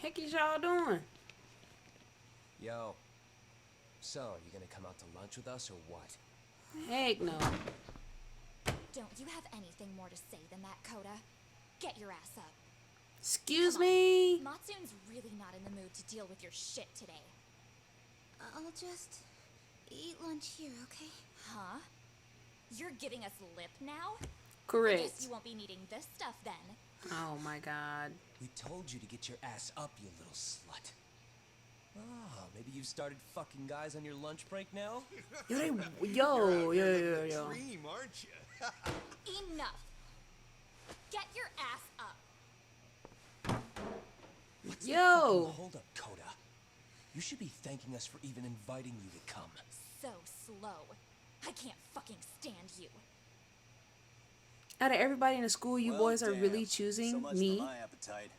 Heck is y'all doing? Yo. So, you gonna come out to lunch with us or what? Heck no. Don't you have anything more to say than that, Coda? Get your ass up. Excuse me? Matsune's really not in the mood to deal with your shit today. I'll just eat lunch here, okay? Huh? You're giving us lip now? I Correct. guess you won't be needing this stuff then. Oh my god. We told you to get your ass up, you little slut. Oh, maybe you've started fucking guys on your lunch break now? Yo. Dream, aren't you? Enough. Get your ass up. Yo. Hold up, Coda. You should be thanking us for even inviting you to come. So slow. I can't fucking stand you. Out of everybody in the school, you Well, boys are damn. really choosing So much me. for my appetite.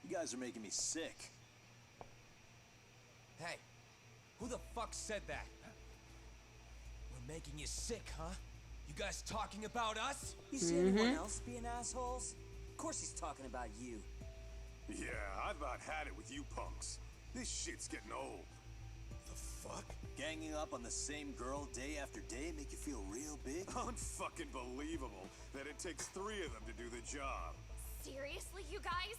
You guys are making me sick. Hey, who the fuck said that? We're making you sick, huh? You guys talking about us? You see anyone else being assholes? Of course he's talking about you. Yeah, I've about had it with you punks. This shit's getting old. The fuck? Ganging up on the same girl day after day make you feel real big? Unfucking believable that it takes 3 of them to do the job. Seriously, you guys?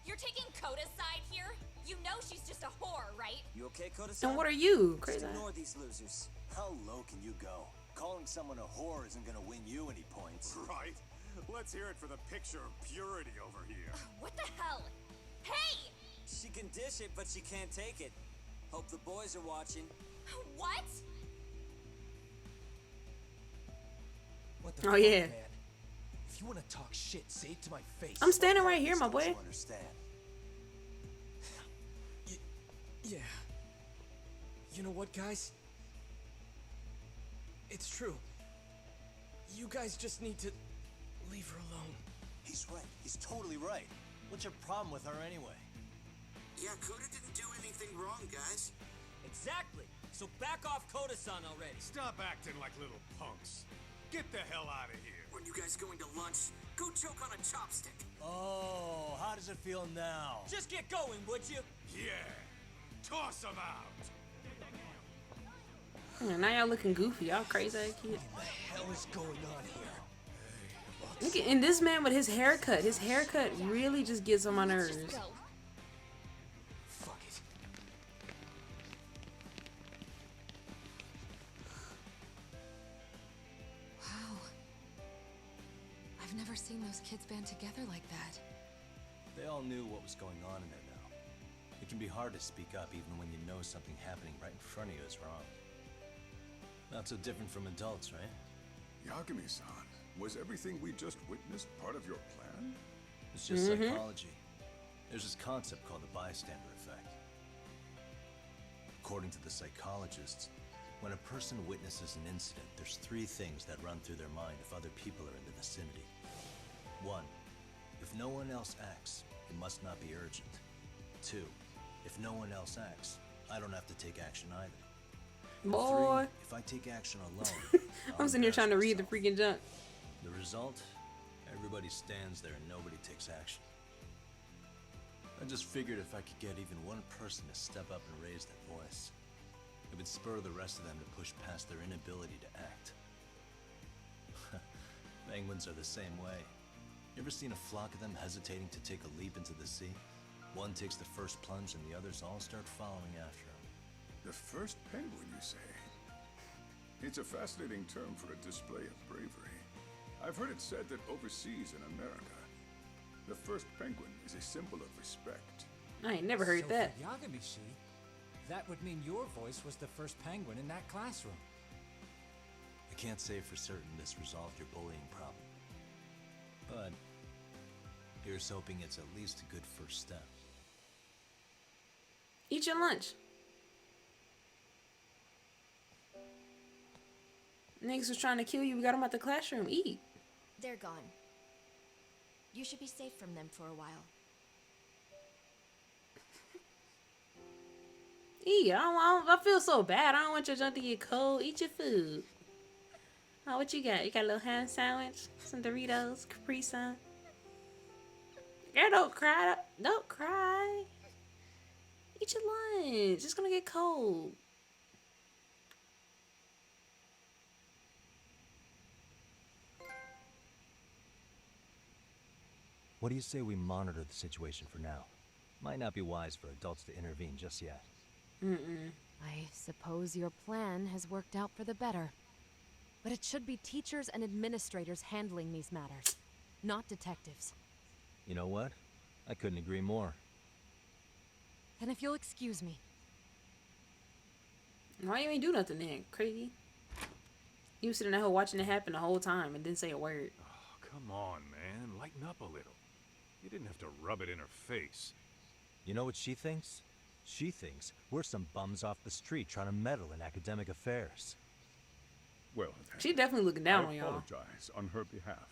You're taking Coda's side here? You know she's just a whore, right? You okay, Koda-san? And what are you? Just Crazy. ignore these losers. How low can you go? Calling someone a whore isn't gonna win you any points. Right? Let's hear it for the picture of purity over here. What the hell? Hey! She can dish it, but she can't take it. Hope the boys are watching. What? What the Oh, fuck, yeah. man? If you want to talk shit, say it to my face. I'm standing right here, Just my don't boy. you understand? Yeah. You know what, guys? It's true. You guys just need to leave her alone. He's right. He's totally right. What's your problem with her anyway? Yeah, Coda didn't do anything wrong, guys. Exactly. So back off Koda-san already. Stop acting like little punks. Get the hell out of here. When you guys going to lunch, go choke on a chopstick. Oh, how does it feel now? Just get going, would you? Yeah. Toss them out. Now y'all looking goofy. Y'all crazy ass kids. What the hell is going on here? Look at, and this man with his haircut. His haircut really just gets on my nerves. Just go. Fuck it. Wow. I've never seen those kids band together like that. They all knew what was going on in there now. It can be hard to speak up even when you know something happening right in front of you is wrong. Not so different from adults, right? Yagami-san, was everything we just witnessed part of your plan? It's just psychology. There's this concept called the bystander effect. According to the psychologists, when a person witnesses an incident, there's 3 things that run through their mind if other people are in the vicinity. 1. If no one else acts, it must not be urgent. 2. If no one else acts, I don't have to take action either. And Boy. 3, if I take action alone, I'm sitting here trying to read the myself. freaking junk. The result? Everybody stands there and nobody takes action. I just figured if I could get even one person to step up and raise their voice, it would spur the rest of them to push past their inability to act. Penguins are the same way. You ever seen a flock of them hesitating to take a leap into the sea? One takes the first plunge and the others all start following after him. The first penguin, you say? It's a fascinating term for a display of bravery. I've heard it said that overseas in America, the first penguin is a symbol of respect. I ain't never heard So that. for Yagami-shi, that would mean your voice was the first penguin in that classroom. I can't say for certain this resolved your bullying problem. But here's hoping it's at least a good first step. Eat your lunch. Niggas was trying to kill you. We got them out the classroom. Eat. They're gone. You should be safe from them for a while. Eat. I feel so bad. I don't want your junk to get cold. Eat your food. Oh, what you got? You got a little ham sandwich? Some Doritos? Capri Sun? Girl, don't cry. Don't cry. Eat your lunch. It's gonna get cold. What do you say we monitor the situation for now? Might not be wise for adults to intervene just yet. I suppose your plan has worked out for the better. But it should be teachers and administrators handling these matters, not detectives. You know what? I couldn't agree more. Then if you'll excuse me. Why you ain't do nothing then? Crazy. You was sitting there watching it happen the whole time and didn't say a word. Oh, come on, man. Lighten up a little. You didn't have to rub it in her face. You know what she thinks? She thinks we're some bums off the street trying to meddle in academic affairs. Well, then, She definitely looking down I on y'all. apologize on her behalf.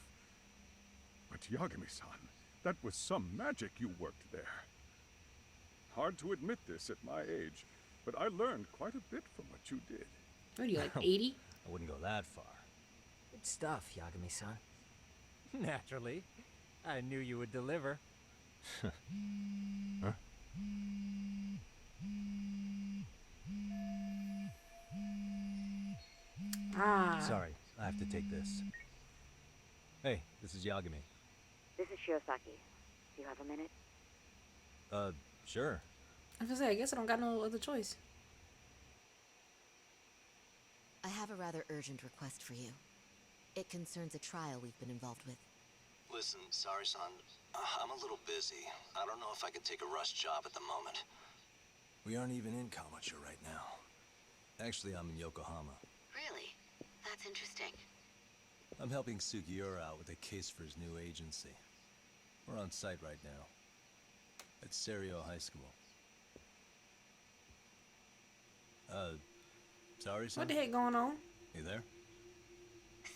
But Yagami-san, that was some magic you worked there. Hard to admit this at my age, but I learned quite a bit from what you did. What are you, like 80? I wouldn't go that far. Good stuff, Yagami-san. Naturally. I knew you would deliver. Huh? Ah. Sorry, I have to take this. Hey, this is Yagami. This is Shiosaki. You have a minute? Sure. I was gonna say, I guess I don't got no other choice. I have a rather urgent request for you. It concerns a trial we've been involved with. Listen, sorry, son. I'm a little busy. I don't know if I can take a rush job at the moment. We aren't even in Kawachi right now. Actually, I'm in Yokohama. Really? That's interesting. I'm helping Sugiura out with a case for his new agency. We're on site right now. At Serio High School. Sorry, son? What the heck going on? You there?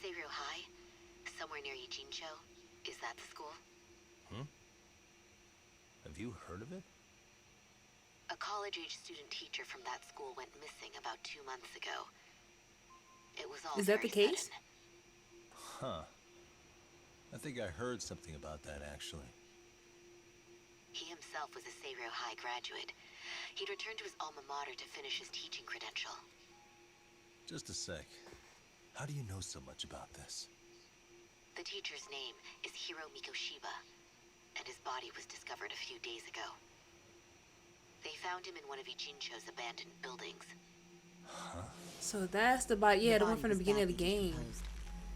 Serio High? Somewhere near Ijincho? Is that the school? Have you heard of it? A college-age student teacher from that school went missing about 2 months ago. It was all Is that the very case? sudden. Huh. I think I heard something about that, actually. He himself was a Serio High graduate. He'd returned to his alma mater to finish his teaching credential. Just a sec. How do you know so much about this? The teacher's name is Hiro Mikoshiba, and his body was discovered a few days ago. They found him in one of Ijincho's abandoned buildings. So that's the body. Yeah, the one body from the was beginning of the badly game. decomposed,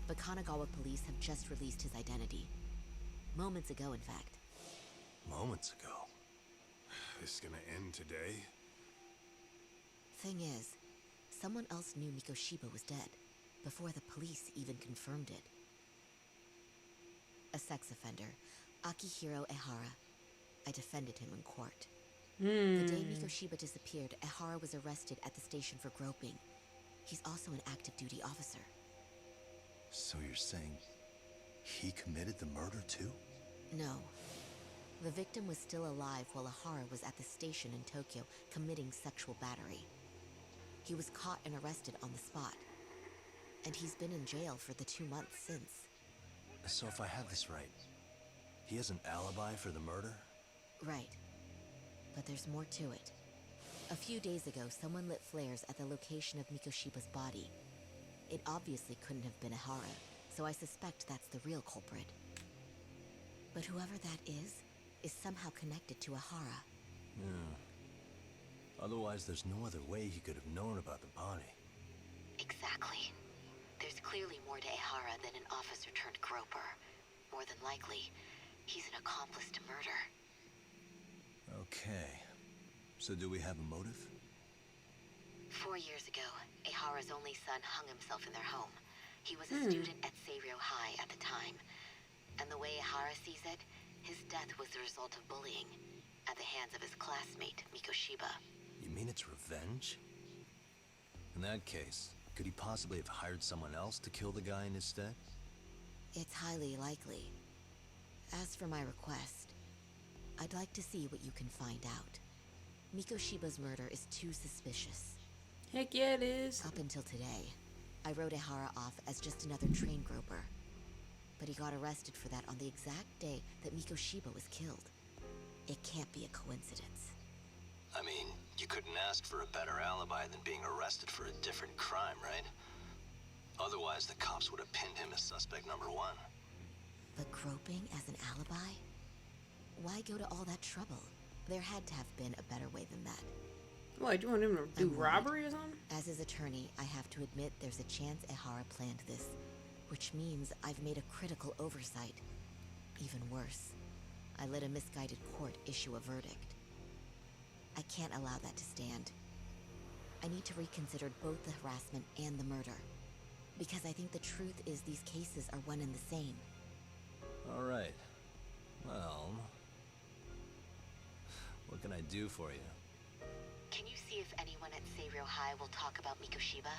but Kanagawa police have just released his identity. Moments ago, in fact. Moments ago. This gonna end today? Thing is, someone else knew Mikoshiba was dead, before the police even confirmed it. A sex offender, Akihiro Ehara. I defended him in court. The day Mikoshiba disappeared, Ehara was arrested at the station for groping. He's also an active duty officer. So you're saying he committed the murder too? No. The victim was still alive while Ehara was at the station in Tokyo committing sexual battery. He was caught and arrested on the spot. And he's been in jail for the 2 months since. So if I have this right, he has an alibi for the murder? Right. But there's more to it. A few days ago, someone lit flares at the location of Mikoshiba's body. It obviously couldn't have been Ehara, so I suspect that's the real culprit. But whoever that is somehow connected to Ehara. Yeah. Otherwise, there's no other way he could have known about the body. Exactly. There's clearly more to Ehara than an officer turned groper. More than likely, he's an accomplice to murder. Okay. So do we have a motive? 4 years ago, Ehara's only son hung himself in their home. He was a student at Seiryo High at the time. And the way Ehara sees it, his death was the result of bullying at the hands of his classmate, Mikoshiba. You mean it's revenge? In that case, could he possibly have hired someone else to kill the guy in his stead? It's highly likely. As for my request, I'd like to see what you can find out. Mikoshiba's murder is too suspicious. Heck yeah, it is. Up until today, I wrote Ehara off as just another train groper. But he got arrested for that on the exact day that Mikoshiba was killed. It can't be a coincidence. I mean, you couldn't ask for a better alibi than being arrested for a different crime, right? Otherwise, the cops would have pinned him as suspect number one. But groping as an alibi? Why go to all that trouble? There had to have been a better way than that. What, you want him to do robbery or something? As his attorney, I have to admit there's a chance Ehara planned this, which means I've made a critical oversight. Even worse, I let a misguided court issue a verdict. I can't allow that to stand. I need to reconsider both the harassment and the murder, because I think the truth is these cases are one and the same. All right. Well, what can I do for you? Can you see if anyone at Seiryou High will talk about Mikoshiba?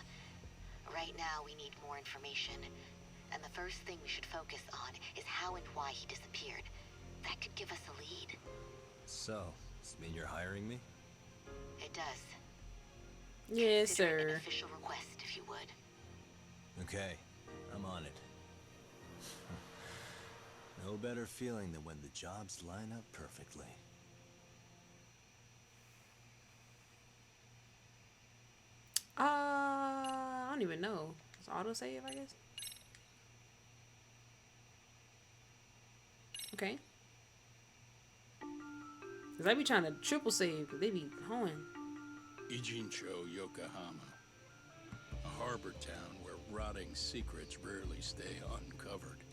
Right now, we need more information. And the first thing we should focus on is how and why he disappeared. That could give us a lead. So, does it mean you're hiring me? It does. Yes, Consider it sir. an official request, if you would. Okay, I'm on it. No better feeling than when the jobs line up perfectly. I don't even know. It's autosave, I guess. Okay. Cause I be trying to triple save, cause they be hoeing. Ijincho, Yokohama. A harbor town where rotting secrets rarely stay uncovered.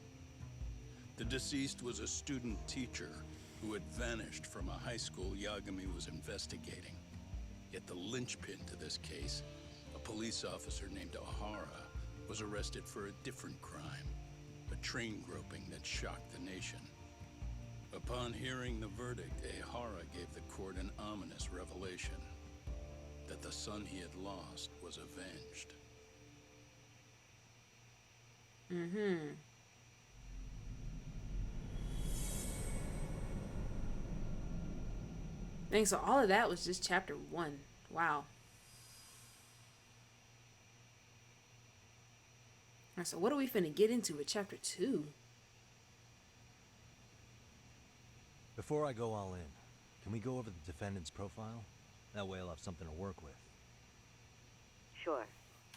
The deceased was a student teacher who had vanished from a high school Yagami was investigating. Yet the linchpin to this case, a police officer named Ohara, was arrested for a different crime, a train groping that shocked the nation. Upon hearing the verdict, Ehara gave the court an ominous revelation, that the son he had lost was avenged. Mm-hmm. Dang, so all of that was just chapter 1. Wow. Alright, so what are we finna get into with chapter 2? Before I go all in, can we go over the defendant's profile? That way I'll have something to work with. Sure.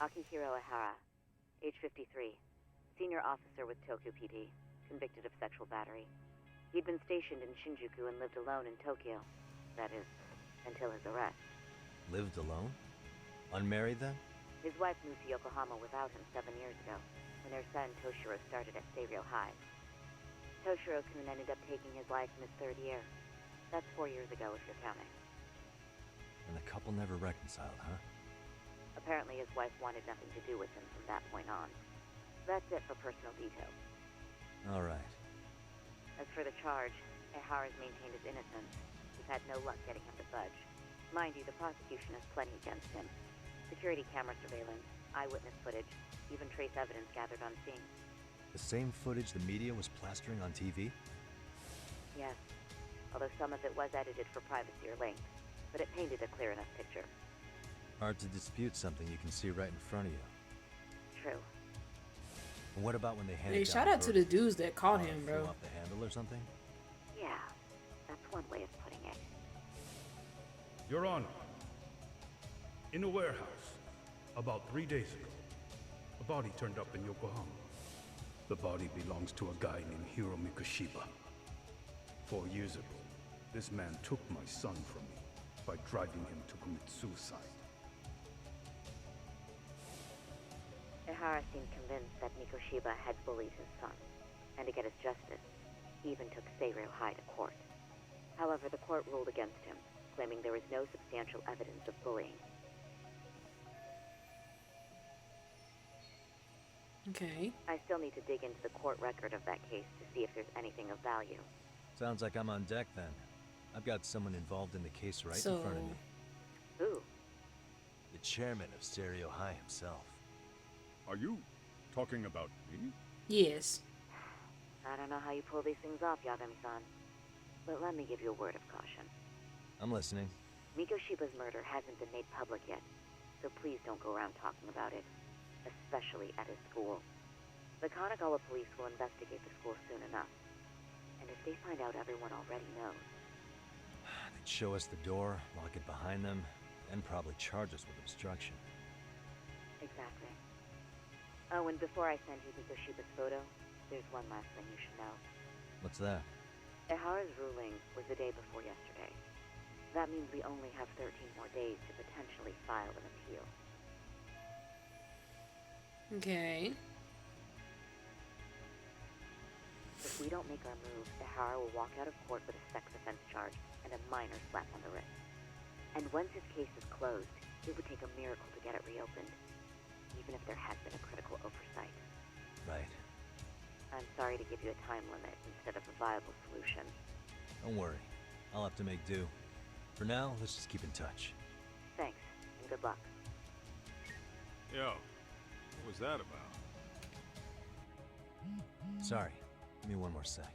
Akihiro Ehara, age 53, senior officer with Tokyo PD, convicted of sexual battery. He'd been stationed in Shinjuku and lived alone in Tokyo. That is, until his arrest. Lived alone? Unmarried then? His wife moved to Yokohama without him 7 years ago, when their son Toshiro started at Seiryou High. Toshiro-kun ended up taking his life in his 3rd year. That's 4 years ago if you're counting. And the couple never reconciled, huh? Apparently his wife wanted nothing to do with him from that point on. That's it for personal details. All right. As for the charge, Ehara's maintained his innocence. We've had no luck getting him to budge. Mind you, the prosecution has plenty against him. Security camera surveillance, eyewitness footage, even trace evidence gathered on scene. The same footage the media was plastering on TV? Yes, although some of it was edited for privacy or length, but it painted a clear enough picture. Hard to dispute something you can see right in front of you. True. And what about when they handed Hey, down shout out to the dudes that caught him, flew bro. off the handle or something? Yeah, that's one way of putting it. Your Honor, in a warehouse, about 3 days ago, a body turned up in Yokohama. The body belongs to a guy named Hiro Mikoshiba. 4 years ago, this man took my son from me by driving him to commit suicide. Ehara seemed convinced that Mikoshiba had bullied his son, and to get his justice, he even took Seiryou High to court. However, the court ruled against him, claiming there was no substantial evidence of bullying. Okay. I still need to dig into the court record of that case to see if there's anything of value. Sounds like I'm on deck then. I've got someone involved in the case right in front of me. Who? The chairman of Seiryou High himself. Are you talking about me? Yes. I don't know how you pull these things off, Yagami-san. But let me give you a word of caution. I'm listening. Mikoshiba's murder hasn't been made public yet, so please don't go around talking about it, especially at his school. The Kanagawa police will investigate the school soon enough. And if they find out everyone already knows... The could show us the door, lock it behind them, and probably charge us with obstruction. Exactly. Oh, and before I send you Mikoshiba's photo, there's one last thing you should know. What's that? Ehara's ruling was the day before yesterday. That means we only have 13 more days to potentially file an appeal. Okay. If we don't make our move, Ehara will walk out of court with a sex offense charge and a minor slap on the wrist. And once his case is closed, it would take a miracle to get it reopened, even if there had been a critical oversight. Right. I'm sorry to give you a time limit instead of a viable solution. Don't worry. I'll have to make do. For now, let's just keep in touch. Thanks, and good luck. Yo, what was that about? Sorry. Give me one more sec.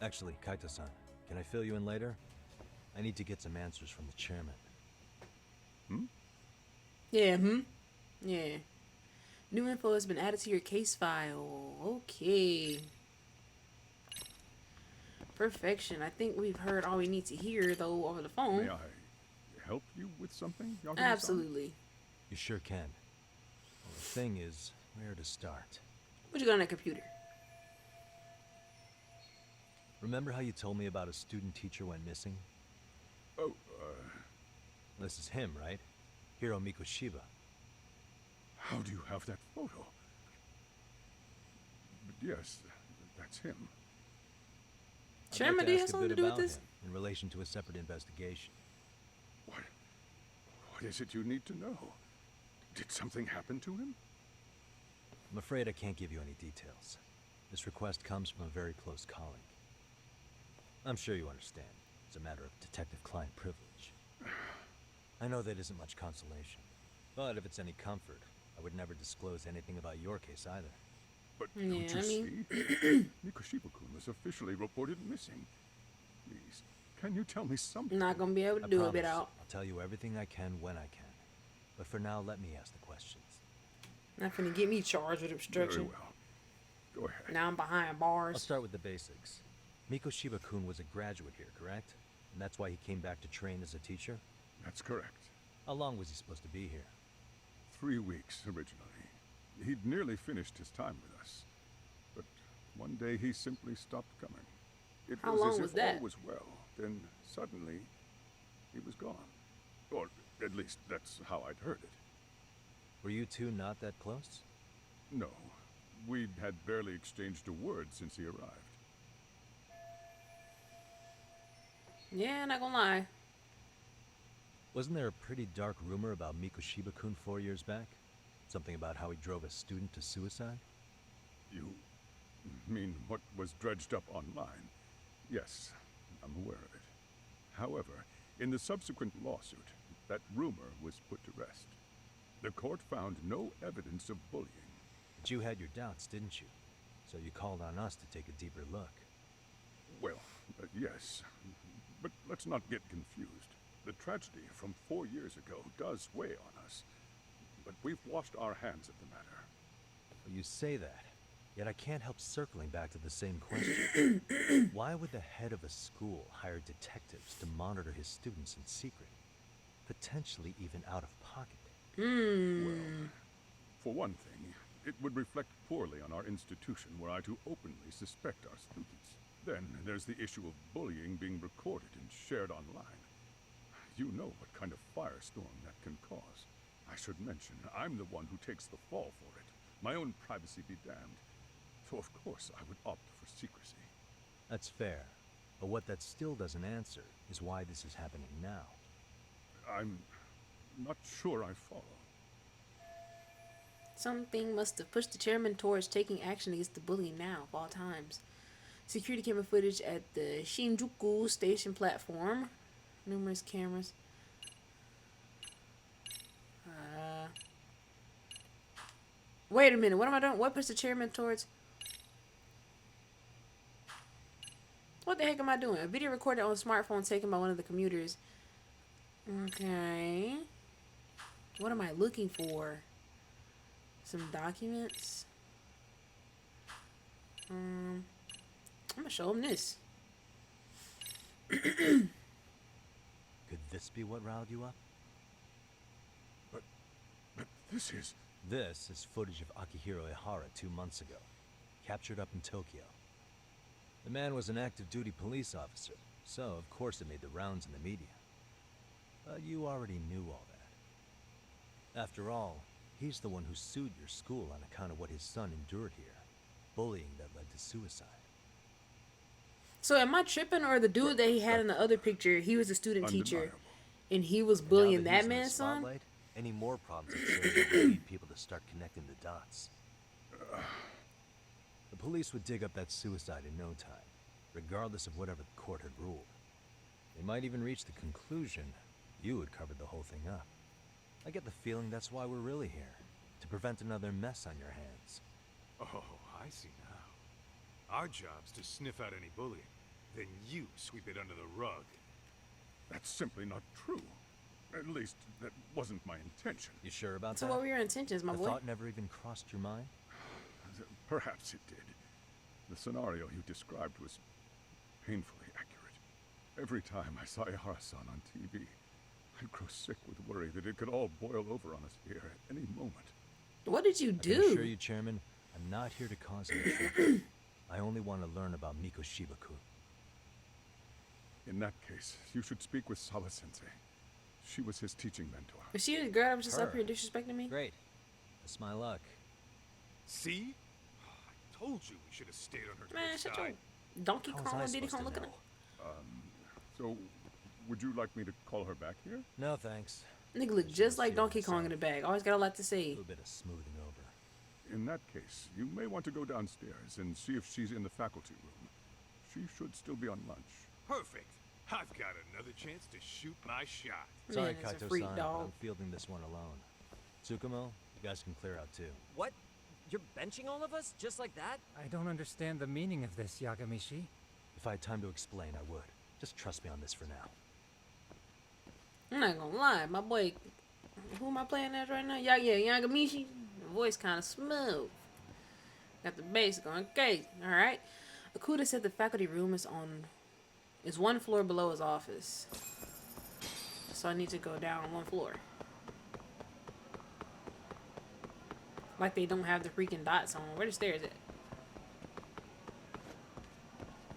Actually, Kaito-san, can I fill you in later? I need to get some answers from the chairman. Yeah, Yeah. New info has been added to your case file. Okay. Perfection. I think we've heard all we need to hear, though, over the phone. May I help you with something, Yagami-san? Absolutely. You sure can. Well, the thing is, where to start? What you got on that computer? Remember how you told me about a student teacher went missing? Oh, This is him, right? Hiro Mikoshiba. how do you have that photo? But yes, that's him. Chairman, do you have something to do with this? In relation to a separate investigation. What is it you need to know? Did something happen to him? I'm afraid I can't give you any details. This request comes from a very close colleague. I'm sure you understand. It's a matter of detective-client privilege. I know that isn't much consolation. But if it's any comfort, I would never disclose anything about your case either. But Yeah, don't you I see? Mikoshiba-kun was officially reported missing. Please, can you tell me something? Not gonna be able to I do promise. it without. I'll tell you everything I can when I can. But for now, let me ask the questions. Not finna get me charged with obstruction. Very well. Go ahead. Now I'm behind I'll bars. start with the basics. Mikoshiba-kun was a graduate here, correct? And that's why he came back to train as a teacher? That's correct. How long was he supposed to be here? 3 weeks originally. He'd nearly finished his time with us. But one day he simply stopped coming. It How was long as was if that? all was well. Then suddenly he was gone. Or at least that's how I'd heard it. Were you two not that close? No. We had barely exchanged a word since he arrived. Yeah, not gonna lie. Wasn't there a pretty dark rumor about Mikoshiba-kun 4 years back? Something about how he drove a student to suicide? You mean what was dredged up online? Yes, I'm aware of it. However, in the subsequent lawsuit, that rumor was put to rest. The court found no evidence of bullying. But you had your doubts, didn't you? So you called on us to take a deeper look. Well, yes. But let's not get confused. The tragedy from 4 years ago does weigh on us. But we've washed our hands of the matter. Well, you say that, yet I can't help circling back to the same question. Why would the head of a school hire detectives to monitor his students in secret? Potentially even out of pocket. Well, for one thing, it would reflect poorly on our institution were I to openly suspect our students. Then there's the issue of bullying being recorded and shared online. You know what kind of firestorm that can cause. I should mention, I'm the one who takes the fall for it. My own privacy be damned. So of course I would opt for secrecy. That's fair. But what that still doesn't answer is why this is happening now. I'm not sure I follow. Something must have pushed the chairman towards taking action against the bullying now of all times. Security camera footage at the Shinjuku station platform. Numerous cameras. Wait a minute. What am I doing? What pushed the chairman towards? What the heck am I doing? A video recorded on a smartphone taken by one of the commuters. Okay. What am I looking for? Some documents. I'm gonna show him this. Could this be what riled you up? But this is... This is footage of Akihiro Ihara 2 months ago, captured up in Tokyo. The man was an active duty police officer, so of course it made the rounds in the media. But you already knew all that. After all, he's the one who sued your school on account of what his son endured here. Bullying that led to suicide. So am I tripping, or the dude that he had in the other picture, he was a student teacher, and he was bullying that man's son? Any more problems will lead people to start connecting the dots. The police would dig up that suicide in no time, regardless of whatever the court had ruled. They might even reach the conclusion you had covered the whole thing up. I get the feeling that's why we're really here, to prevent another mess on your hands. Oh, I see now. Our job's to sniff out any bullying, then you sweep it under the rug. That's simply not true. At least, that wasn't my intention. You sure about that? So what were your intentions, my boy? The thought never even crossed your mind? Perhaps it did. The scenario you described was painfully accurate. Every time I saw Ihara-san on TV, I'd grow sick with worry that it could all boil over on us here at any moment. What did you do? I can assure you, Chairman, I'm not here to cause any trouble. I only want to learn about Mikoshiba-kun. In that case, you should speak with Sawa-sensei. She was his teaching mentor. Is she the girl that was just up here disrespecting me? Great. That's my luck. See? I told you we should have stayed on her Man, good shut side. your Donkey Kong and Diddy Kong looking at. So, would you like me to call her back here? No, thanks. Nigga look just like Donkey Kong in the bag. Always got a lot to say. A little bit of smoothing over. In that case, you may want to go downstairs and see if she's in the faculty room. She should still be on lunch. Perfect. I've got another chance to shoot my shot. Sorry, Man, it's a Kaito-san, freak but dog. I'm fielding this one alone. Tsukumo, you guys can clear out too. What? You're benching all of us just like that? I don't understand the meaning of this, Yagamishi. If I had time to explain, I would. Just trust me on this for now. I'm not gonna lie, my boy. Who am I playing as right now? Yagamishi. The voice kind of smooth. Got the bass going crazy. All right. Akuda said the faculty room is one floor below his office. So I need to go down 1 floor. Like they don't have the freaking dots on. Where the stairs at?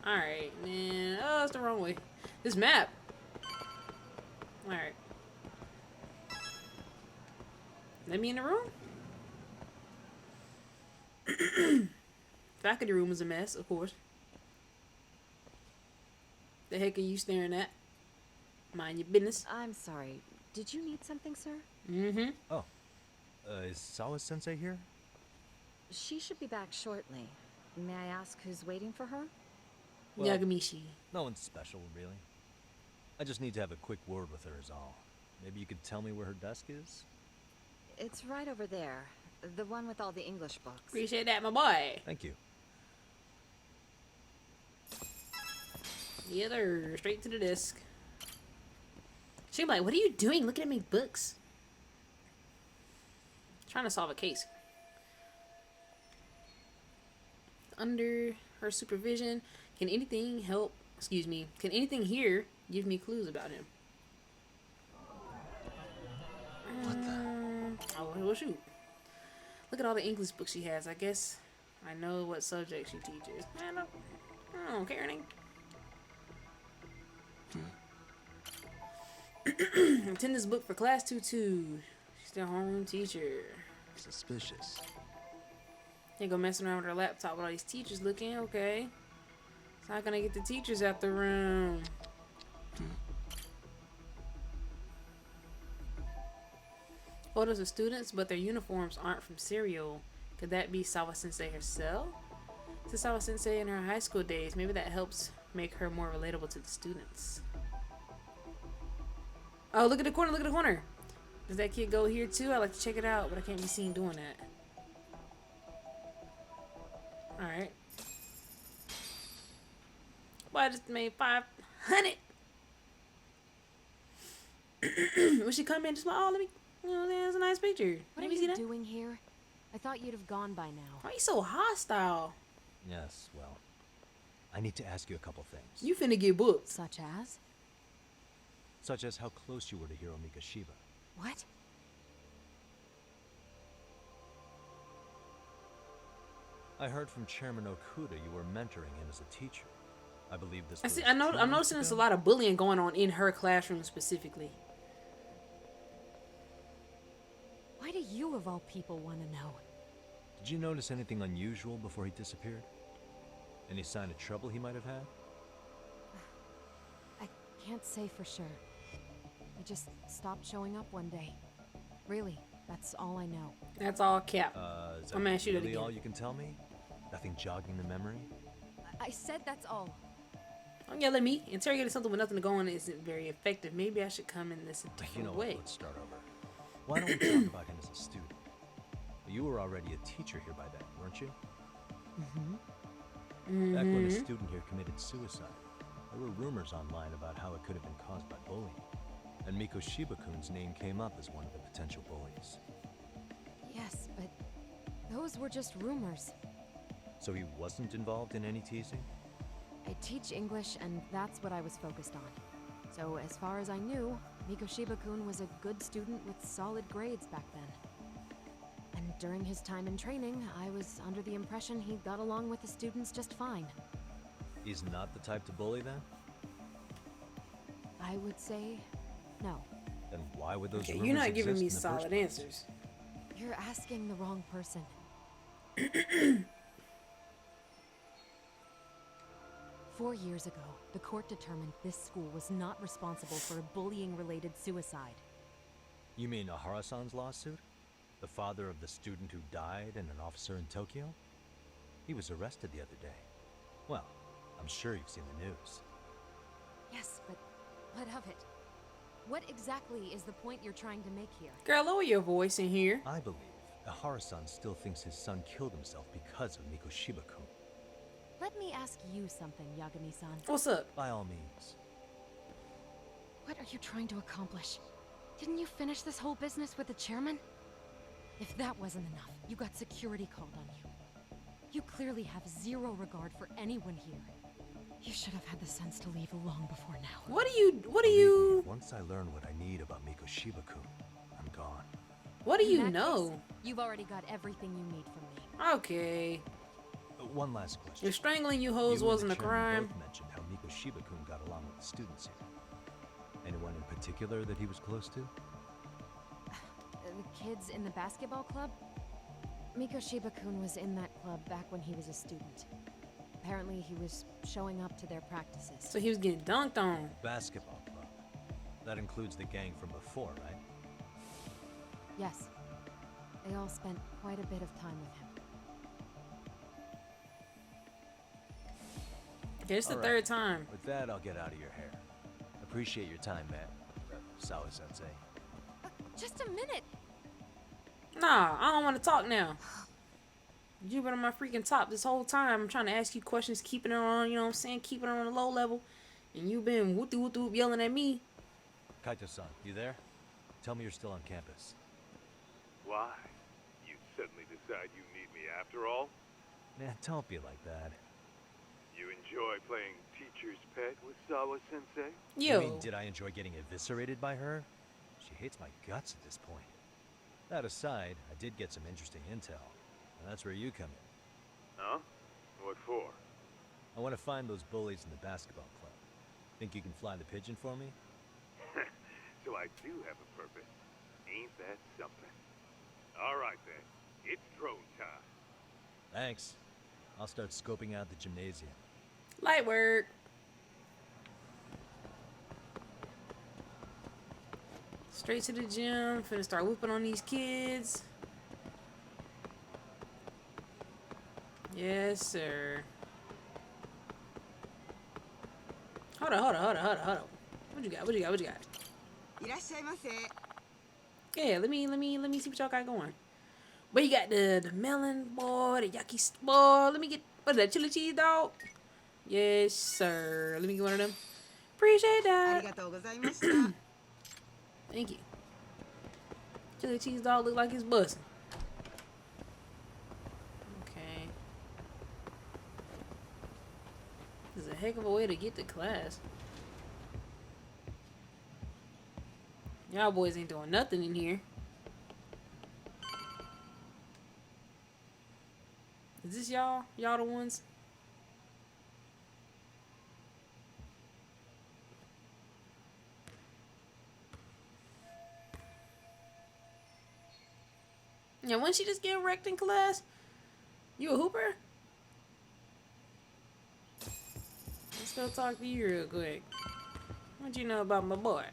Alright, man. Oh, it's the wrong way. This map. Alright. Let me in the room? Faculty room is a mess, of course. The heck are you staring at? Mind your business. I'm sorry. Did you need something, sir? Mm-hmm. Oh. Is Sawa-sensei here? She should be back shortly. May I ask who's waiting for her? Well, Yagamishi. No one's special, really. I just need to have a quick word with her is all. Maybe you could tell me where her desk is? It's right over there. The one with all the English books. Appreciate that, my boy. Thank you. Yeah, they're straight to the desk. She'll be like, what are you doing looking at me books? Trying to solve a case. Under her supervision, can anything here give me clues about him? What the? Oh, well, shoot. Look at all the English books she has. I guess I know what subject she teaches. Man, I don't care anything. Attendance book for class 2-2. She's the homeroom teacher. Suspicious. Can't go messing around with her laptop with all these teachers looking. Okay. So how can I get the teachers out the room? Photos of students, but their uniforms aren't from Serial. Could that be Sawa-sensei herself? To Sawa-sensei in her high school days. Maybe that helps make her more relatable to the students. Oh, look at the corner, look at the corner. Does that kid go here too? I like to check it out, but I can't be seen doing that. Alright. Well, I just made 500. When she come in, just like, oh, let me, there's a nice picture. What Let are me see you that. doing here? I thought you'd have gone by now. Why are you so hostile? Yes, well. I need to ask you a couple things. You finna get booked. Such as? Such as how close you were to Hiro Mikoshiba. What? I heard from Chairman Okuda you were mentoring him as a teacher. I believe this I was see. 2 I'm months noticing there's a ago? lot of bullying going on in her classroom specifically. Why do you, of all people, want to know? Did you notice anything unusual before he disappeared? Any sign of trouble he might have had? I can't say for sure. He just stopped showing up one day. Really, that's all I know. That's all cap. Is I'm gonna ask you that really again. all you can tell me? Nothing jogging the memory? I said that's all. Don't yell at me. Interrogating something with nothing to go on isn't very effective. Maybe I should come in this a different You know way. what? Let's start over. Why don't we talk about him as a student? You were already a teacher here by then, weren't you? Back when a student here committed suicide, there were rumors online about how it could have been caused by bullying. And Mikoshiba-kun's name came up as one of the potential bullies. Yes, but those were just rumors. So he wasn't involved in any teasing? I teach English, and that's what I was focused on. So as far as I knew, Mikoshiba-kun was a good student with solid grades back then. And during his time in training, I was under the impression he got along with the students just fine. He's not the type to bully then? I would say no. Then why would those Okay, rumors you're not giving exist me in the solid first place? answers. You're asking the wrong person. 4 years ago, the court determined this school was not responsible for a bullying-related suicide. You mean Ahara-san's lawsuit? The father of the student who died and an officer in Tokyo? He was arrested the other day. Well, I'm sure you've seen the news. Yes, but what of it? What exactly is the point you're trying to make here? Girl, lower your voice in here. I believe Ahara-san still thinks his son killed himself because of Mikoshiba-kun. Let me ask you something, Yagami-san. What's up? By all means. What are you trying to accomplish? Didn't you finish this whole business with the chairman? If that wasn't enough, you got security called on you. You clearly have zero regard for anyone here. You should have had the sense to leave long before now. What do you... Believe me, once I learn what I need about Mikoshiba-kun, I'm gone. What do In you that know? case, you've already got everything you need from me. Okay. One last question. If strangling you hoes You and wasn't the a chairman crime... both mentioned how Mikoshiba-kun got along with the students here. Anyone in particular that he was close to? The kids in the basketball club? Mikoshiba-kun was in that club back when he was a student. Apparently he was showing up to their practices. So he was getting dunked on. Basketball club. That includes the gang from before, right? Yes. They all spent quite a bit of time with him. Okay, it's the All third time. With that, I'll get out of your hair. Appreciate your time, man. Sawa-sensei. Just a minute! Nah, I don't want to talk now. You've been on my freaking top this whole time. I'm trying to ask you questions, keeping it on, you know what I'm saying, keeping it on a low level. And you've been whoop-de-whoop-de-whoop yelling at me. Kaito-san, you there? Tell me you're still on campus. Why? You suddenly decide you need me after all? Man, don't be like that. You enjoy playing teacher's pet with Sawa-sensei? You mean, did I enjoy getting eviscerated by her? She hates my guts at this point. That aside, I did get some interesting intel. And that's where you come in. Huh? What for? I want to find those bullies in the basketball club. Think you can fly the pigeon for me? So I do have a purpose. Ain't that something? All right then. It's drone time. Thanks. I'll start scoping out the gymnasium. Light work. Straight to the gym. Finna start whooping on these kids. Yes, sir. Hold on. What you got? Yeah, let me see what y'all got going. But you got the melon boy, the yaki boy. Let me get what is that, chili cheese dog? Yes, sir. Let me get one of them. Appreciate that. Thank you. Chili cheese dog look like it's busting. Okay. This is a heck of a way to get to class. Y'all boys ain't doing nothing in here. Is this y'all? Y'all the ones? Yeah, when she just get wrecked in class? You a hooper? Let's go talk to you real quick. What you know about my boy?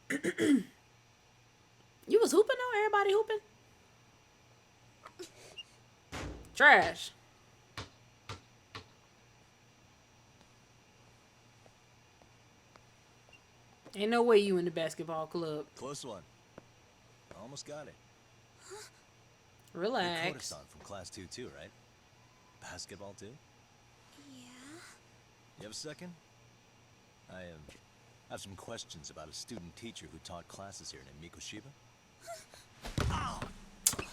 You was hooping though? Everybody hooping? Trash. Ain't no way you in the basketball club. Close one. Almost got it. Relax. You're Koda-san from class 2 too, right? Basketball too? Yeah. You have a second? I have some questions about a student teacher who taught classes here named Mikoshiba.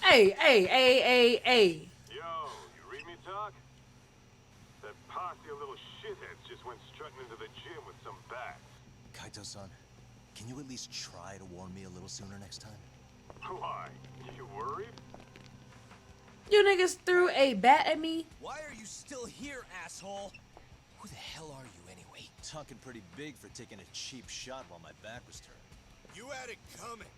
Hey. Yo, you read me talk? That posse of little shitheads just went strutting into the gym with some bats. Kaito-san, can you at least try to warn me a little sooner next time? Why? You worried? You niggas threw a bat at me? Why are you still here, asshole? Who the hell are you anyway? Talking pretty big for taking a cheap shot while my back was turned. You had it coming,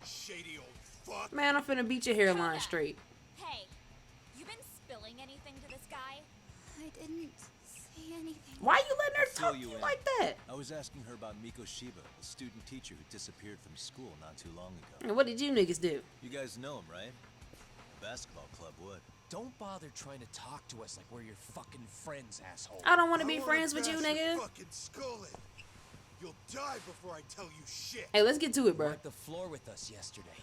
shady old fuck. Man, I'm finna beat your hairline straight. Hey, you been spilling anything to this guy? I didn't say anything. Why you letting her talk to you like that? I was asking her about Mikoshiba, a student teacher who disappeared from school not too long ago. And what did you niggas do? You guys know him, right? The basketball club would. Don't bother trying to talk to us like we're your fucking friends, asshole. I don't want to be friends with you, nigga. Fucking skull in. You'll die before I tell you shit. Hey, let's get to it, bro. You wiped the floor with us yesterday.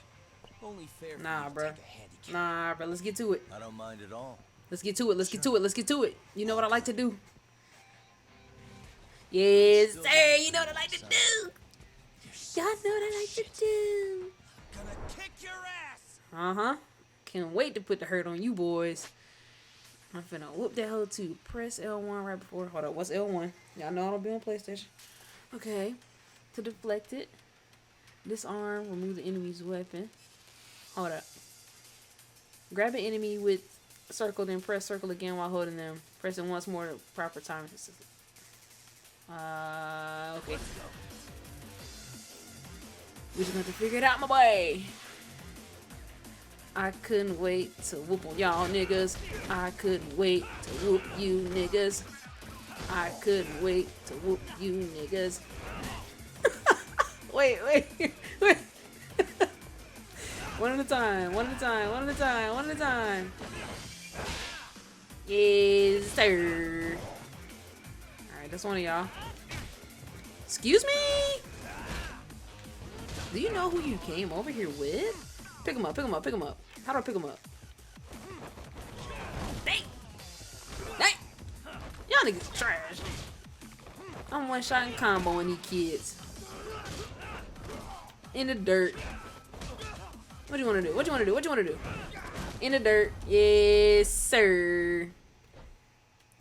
Only fair for Nah, you to bro. take a handicap. Nah, bro. Let's get to it. I don't mind at all. Let's get to it. Let's get to it. Let's get to it. You know what I like to do? Yes, sir. You know what I like to do. Y'all know what I like to do. Gonna kick your ass. Uh-huh. Can't wait to put the hurt on you boys. I'm finna whoop that hoe too. Press L1 right before. Hold up. What's L1? Y'all know I don't be on PlayStation. Okay. To deflect it. Disarm. Remove the enemy's weapon. Hold up. Grab an enemy with circle, then press circle again while holding them. Press it once more to proper time. Okay. We just have to figure it out, my boy. I couldn't wait to whoop on y'all niggas. I couldn't wait to whoop you niggas. I couldn't wait to whoop you niggas. wait. One at a time. Yes, sir. Alright, that's one of y'all. Excuse me? Do you know who you came over here with? Pick him up. How do I pick him up? Dang! Y'all niggas trash. I'm one-shotting comboing these kids. In the dirt. What do you want to do? In the dirt. Yes, sir.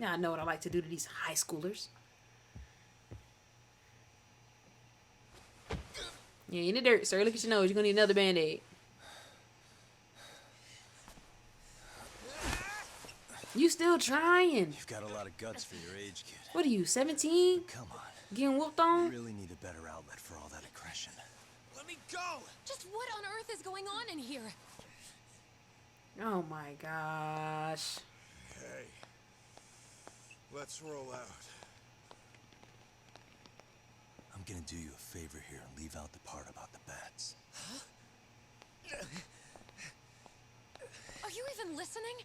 Now I know what I like to do to these high schoolers. Yeah, in the dirt, sir. Look at your nose. You're gonna need another band-aid. You still trying? You've got a lot of guts for your age, kid. What are you, 17? Come on. Getting whooped on? You really need a better outlet for all that aggression. Let me go. Just what on earth is going on in here? Oh my gosh. Hey, let's roll out. I'm gonna do you a favor here and leave out the part about the bats. Are you even listening?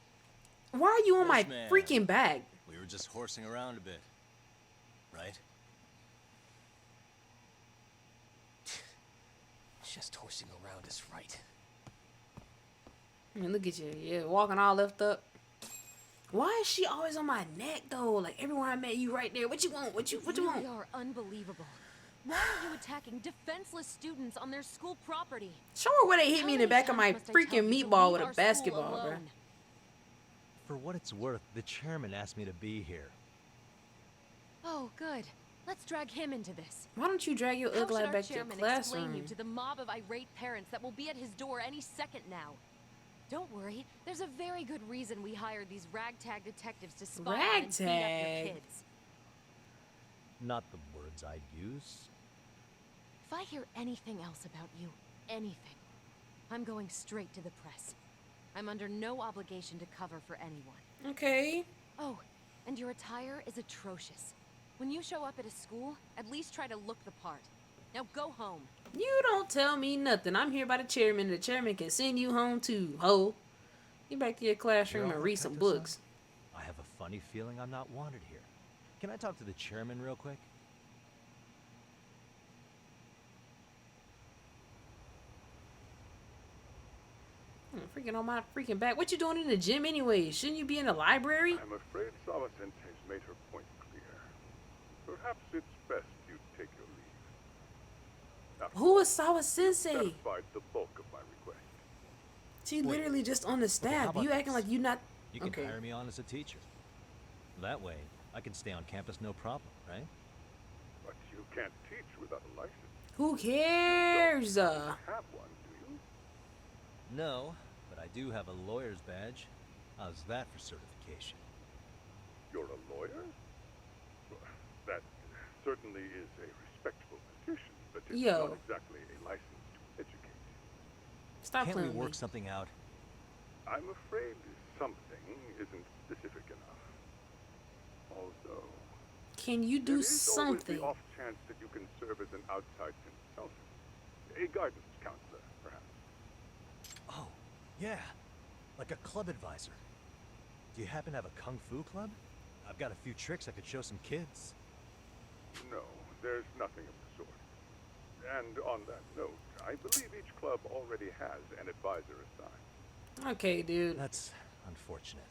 Why are you on my Postman. freaking back? We were just horsing around a bit, right? Just horsing around is right. I mean, look at you. Yeah, walking all left up. Why is she always on my neck though? Like everywhere I met you right there. What you want? What you want? You are unbelievable. Why are you attacking defenseless students on their school property? Show her where they hit me in the back of my freaking meatball with a basketball, bro. For what it's worth, the chairman asked me to be here. Oh, good. Let's drag him into this. Why don't you drag your How ugly should our back to your chairman explain classroom? you to the mob of irate parents that will be at his door any second now? Don't worry, there's a very good reason we hired these ragtag detectives to spy on and beat up your Ragtag? kids. Not the words I'd use. If I hear anything else about you, anything, I'm going straight to the press. I'm under no obligation to cover for anyone. Okay. Oh, and your attire is atrocious. When you show up at a school, at least try to look the part. Now go home. You don't tell me nothing. I'm here by the chairman. The chairman can send you home too, ho. Get back to your classroom and read some books. I have a funny feeling I'm not wanted here. Can I talk to the chairman real quick? Freaking on my freaking back. What you doing in the gym anyway? Shouldn't you be in the library? I'm afraid Sawa-sensei's made her point clear. Perhaps it's best you take your leave. After Who is Sawa-sensei? satisfied the bulk of my request. She literally just on the staff. about You acting like you not... You can Okay. hire me on as a teacher. That way, I can stay on campus no problem, right? But you can't teach without a license. Who cares? You don't have one, do you? No, but I do have a lawyer's badge. How's that for certification? You're a lawyer? Well, that certainly is a respectable position, but it's Yo. not exactly a license to educate. Stop Can't we playing with work me. something out? I'm afraid something isn't specific enough. Although, Can you there do is something? always the off chance that you can serve as an outside consultant. A guidance counselor, perhaps. Oh, yeah. Like a club advisor. Do you happen to have a kung fu club? I've got a few tricks I could show some kids. No, there's nothing of the sort. And on that note, I believe each club already has an advisor assigned. Okay, dude. That's unfortunate.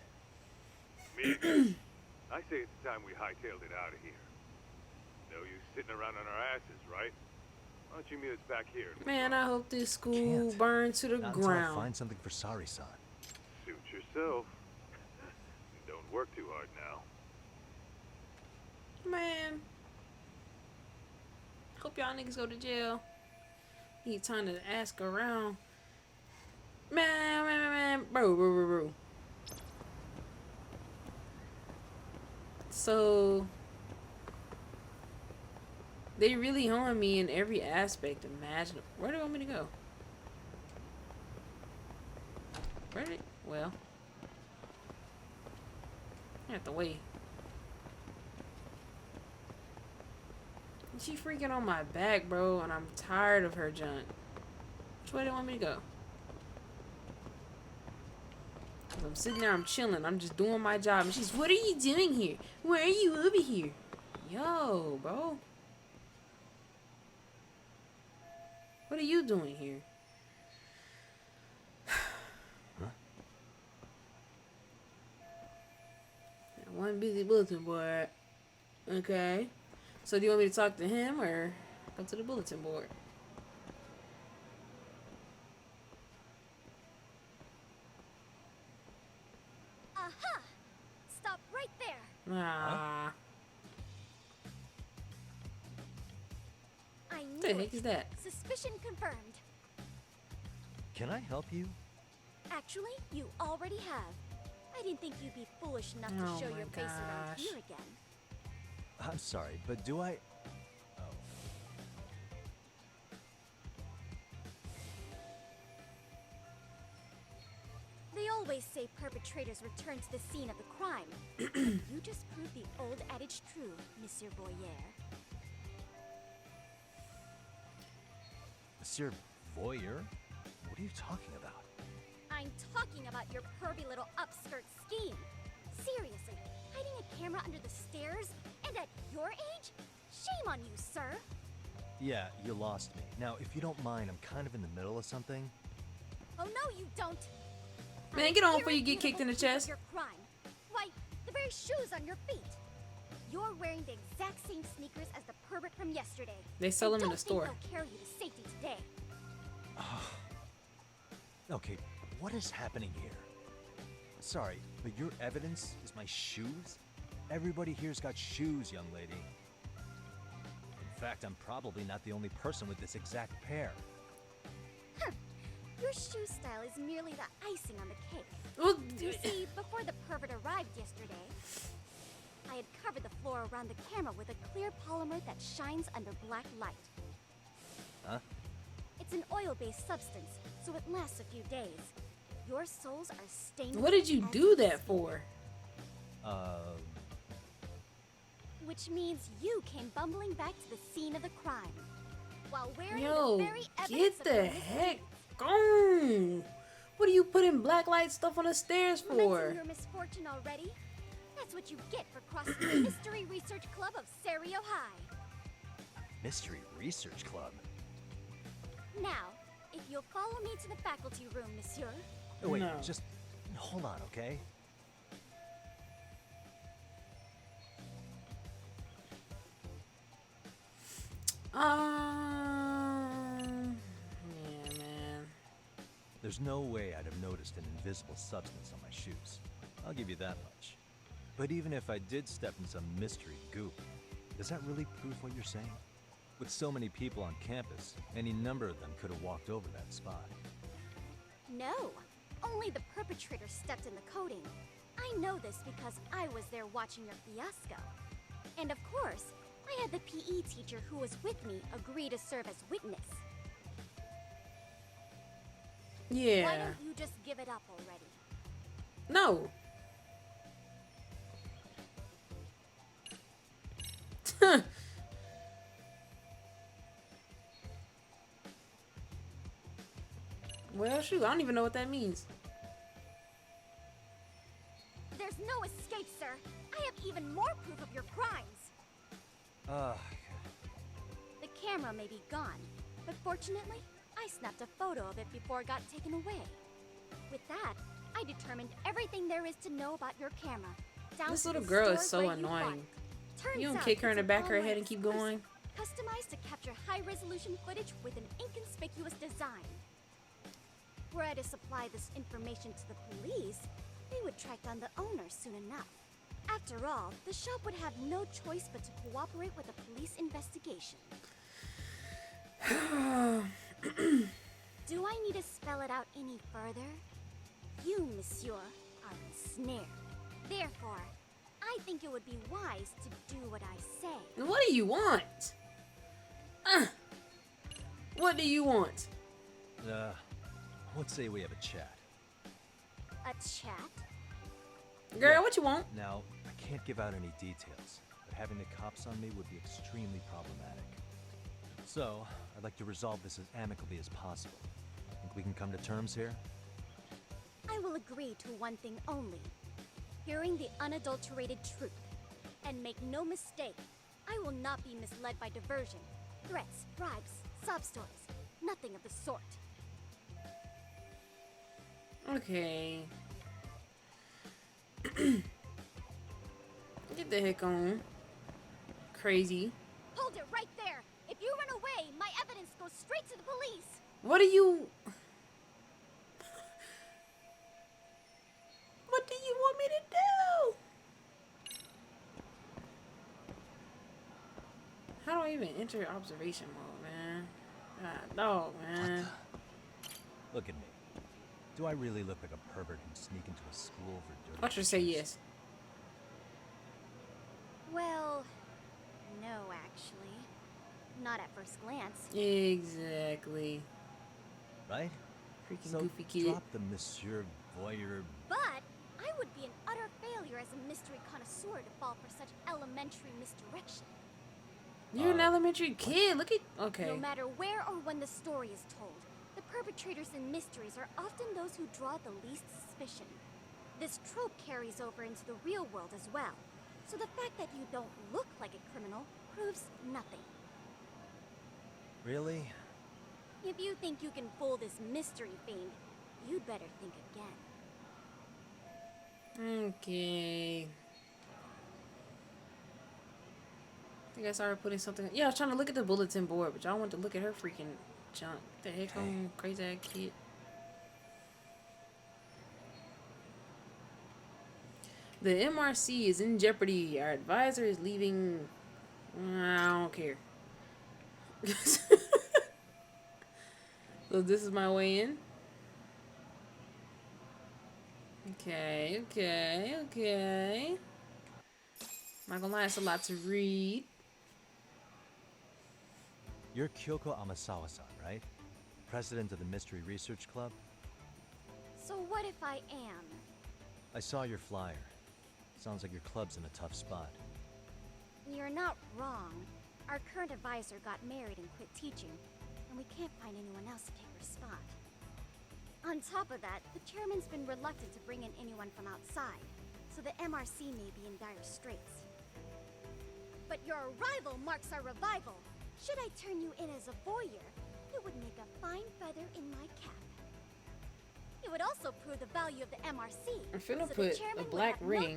Me again. I say it's time we hightailed it out of here. No use sitting around on our asses, right? Why don't you meet us back here? Man, I hope this school burns to the Not until I ground. find something for Sari-san. Suit yourself. Don't work too hard now. Man. Hope y'all niggas go to jail. Need time to ask around. Man. Bro. So, they really harm me in every aspect imaginable. Where do you want me to go? Well, I have to wait. She freaking on my back, bro, and I'm tired of her junk. Which way do you want me to go? I'm sitting there, I'm chilling, I'm just doing my job, and she's, what are you doing here? Why are you over here? Yo, bro. What are you doing here? One busy bulletin board. Okay. So do you want me to talk to him or go to the bulletin board? Aha! Stop right there. Ah. I What the knew heck it. is that? Suspicion confirmed. Can I help you? Actually, you already have. I didn't think you'd be foolish enough Oh to show my your face around gosh. here again. I'm sorry, but do I... Oh. They always say perpetrators return to the scene of the crime. You just proved the old adage true, Monsieur Boyer. Monsieur Voyeur? What are you talking about? I'm talking about your pervy little upskirt scheme. Seriously, hiding a camera under the stairs? And at your age? Shame on you, sir. Yeah, you lost me. Now, if you don't mind, I'm kind of in the middle of something. Oh no, you don't. Man, get on before you get kicked in the chest. Your crime. Why, the very shoes on your feet. You're wearing the exact same sneakers as the pervert from yesterday. They sell And them in the don't think store. they'll carry you to safety today. Okay, what is happening here? Sorry, but your evidence is my shoes? Everybody here's got shoes, young lady. In fact, I'm probably not the only person with this exact pair. Huh. Your shoe style is merely the icing on the cake. Well, You see, before the pervert arrived yesterday, I had covered the floor around the camera with a clear polymer that shines under black light. Huh? It's an oil-based substance, so it lasts a few days. Your soles are stained. What did you do that for? Which means you came bumbling back to the scene of the crime, while wearing Yo, the very evidence get of the your heck gone! What are you putting black light stuff on the stairs for? Lamenting your misfortune already? That's what you get for crossing the Mystery Research Club of Serio High. Mystery Research Club? Now, if you'll follow me to the faculty room, monsieur. Oh, wait, No. just hold on, okay? Yeah, man. There's no way I'd have noticed an invisible substance on my shoes. I'll give you that much. But even if I did step in some mystery goop, does that really prove what you're saying? With so many people on campus, any number of them could have walked over that spot. No, only the perpetrator stepped in the coating. I know this because I was there watching your fiasco. And of course, I had the PE teacher who was with me agree to serve as witness. Yeah. Why don't you just give it up already? No. Well, shoot, I don't even know what that means. There's no escape, sir. I have even more proof of your crimes. The camera may be gone, but fortunately, I snapped a photo of it before it got taken away. With that, I determined everything there is to know about your camera. Down This to little the girl is store so where you bought annoying. it. Turns You don't out kick her in it's the an back of her head all-white and keep exclusive, going. Customized to capture high-resolution footage with an inconspicuous design. Were I to supply this information to the police, they would track down the owner soon enough. After all, the shop would have no choice but to cooperate with the police investigation. Do I need to spell it out any further? You, monsieur, are ensnared. Therefore, I think it would be wise to do what I say. What do you want? What do you want? Let's say we have a chat. A chat? Girl, Yeah. what you want? Now, I can't give out any details, but having the cops on me would be extremely problematic. So, I'd like to resolve this as amicably as possible. Think we can come to terms here? I will agree to one thing only. Hearing the unadulterated truth. And make no mistake, I will not be misled by diversion, threats, bribes, sob stories. Nothing of the sort. Okay. Get the heck on. Crazy. Hold it right there! If you run away, my evidence goes straight to the police! What do you... What do you want me to do? How do I even enter observation mode, man? God, dog, man. Look at me. Do I really look like a pervert who'd sneak into a school for dirty Watch her say pictures? yes. Well, no, actually. Not at first glance. Exactly. Right? Freaking So, goofy kid. drop the Monsieur Voyeur. But I would be an utter failure as a mystery connoisseur to fall for such elementary misdirection. You're an elementary kid. Look at... Okay. No matter where or when the story is told, the perpetrators in mysteries are often those who draw the least suspicion. This trope carries over into the real world as well, so the fact that you don't look like a criminal proves nothing. Really? If you think you can fool this mystery fiend, you'd better think again. Okay. I think I started putting something... Yeah, I was trying to look at the bulletin board, but y'all want to look at her freaking junk. The heck on crazy ass kid. The MRC is in jeopardy. Our advisor is leaving. I don't care. So this is my way in. Okay, okay, okay. Not gonna lie, it's a lot to read. You're Kyoko Amasawa-san, right? President of the Mystery Research Club? So what if I am? I saw your flyer. Sounds like your club's in a tough spot. You're not wrong. Our current advisor got married and quit teaching, and we can't find anyone else to take her spot. On top of that, the chairman's been reluctant to bring in anyone from outside, so the MRC may be in dire straits. But your arrival marks our revival. Should I turn you in as a voyeur, it would make a fine feather in my cap. It would also prove the value of the MRC. I'm finna so put a black ring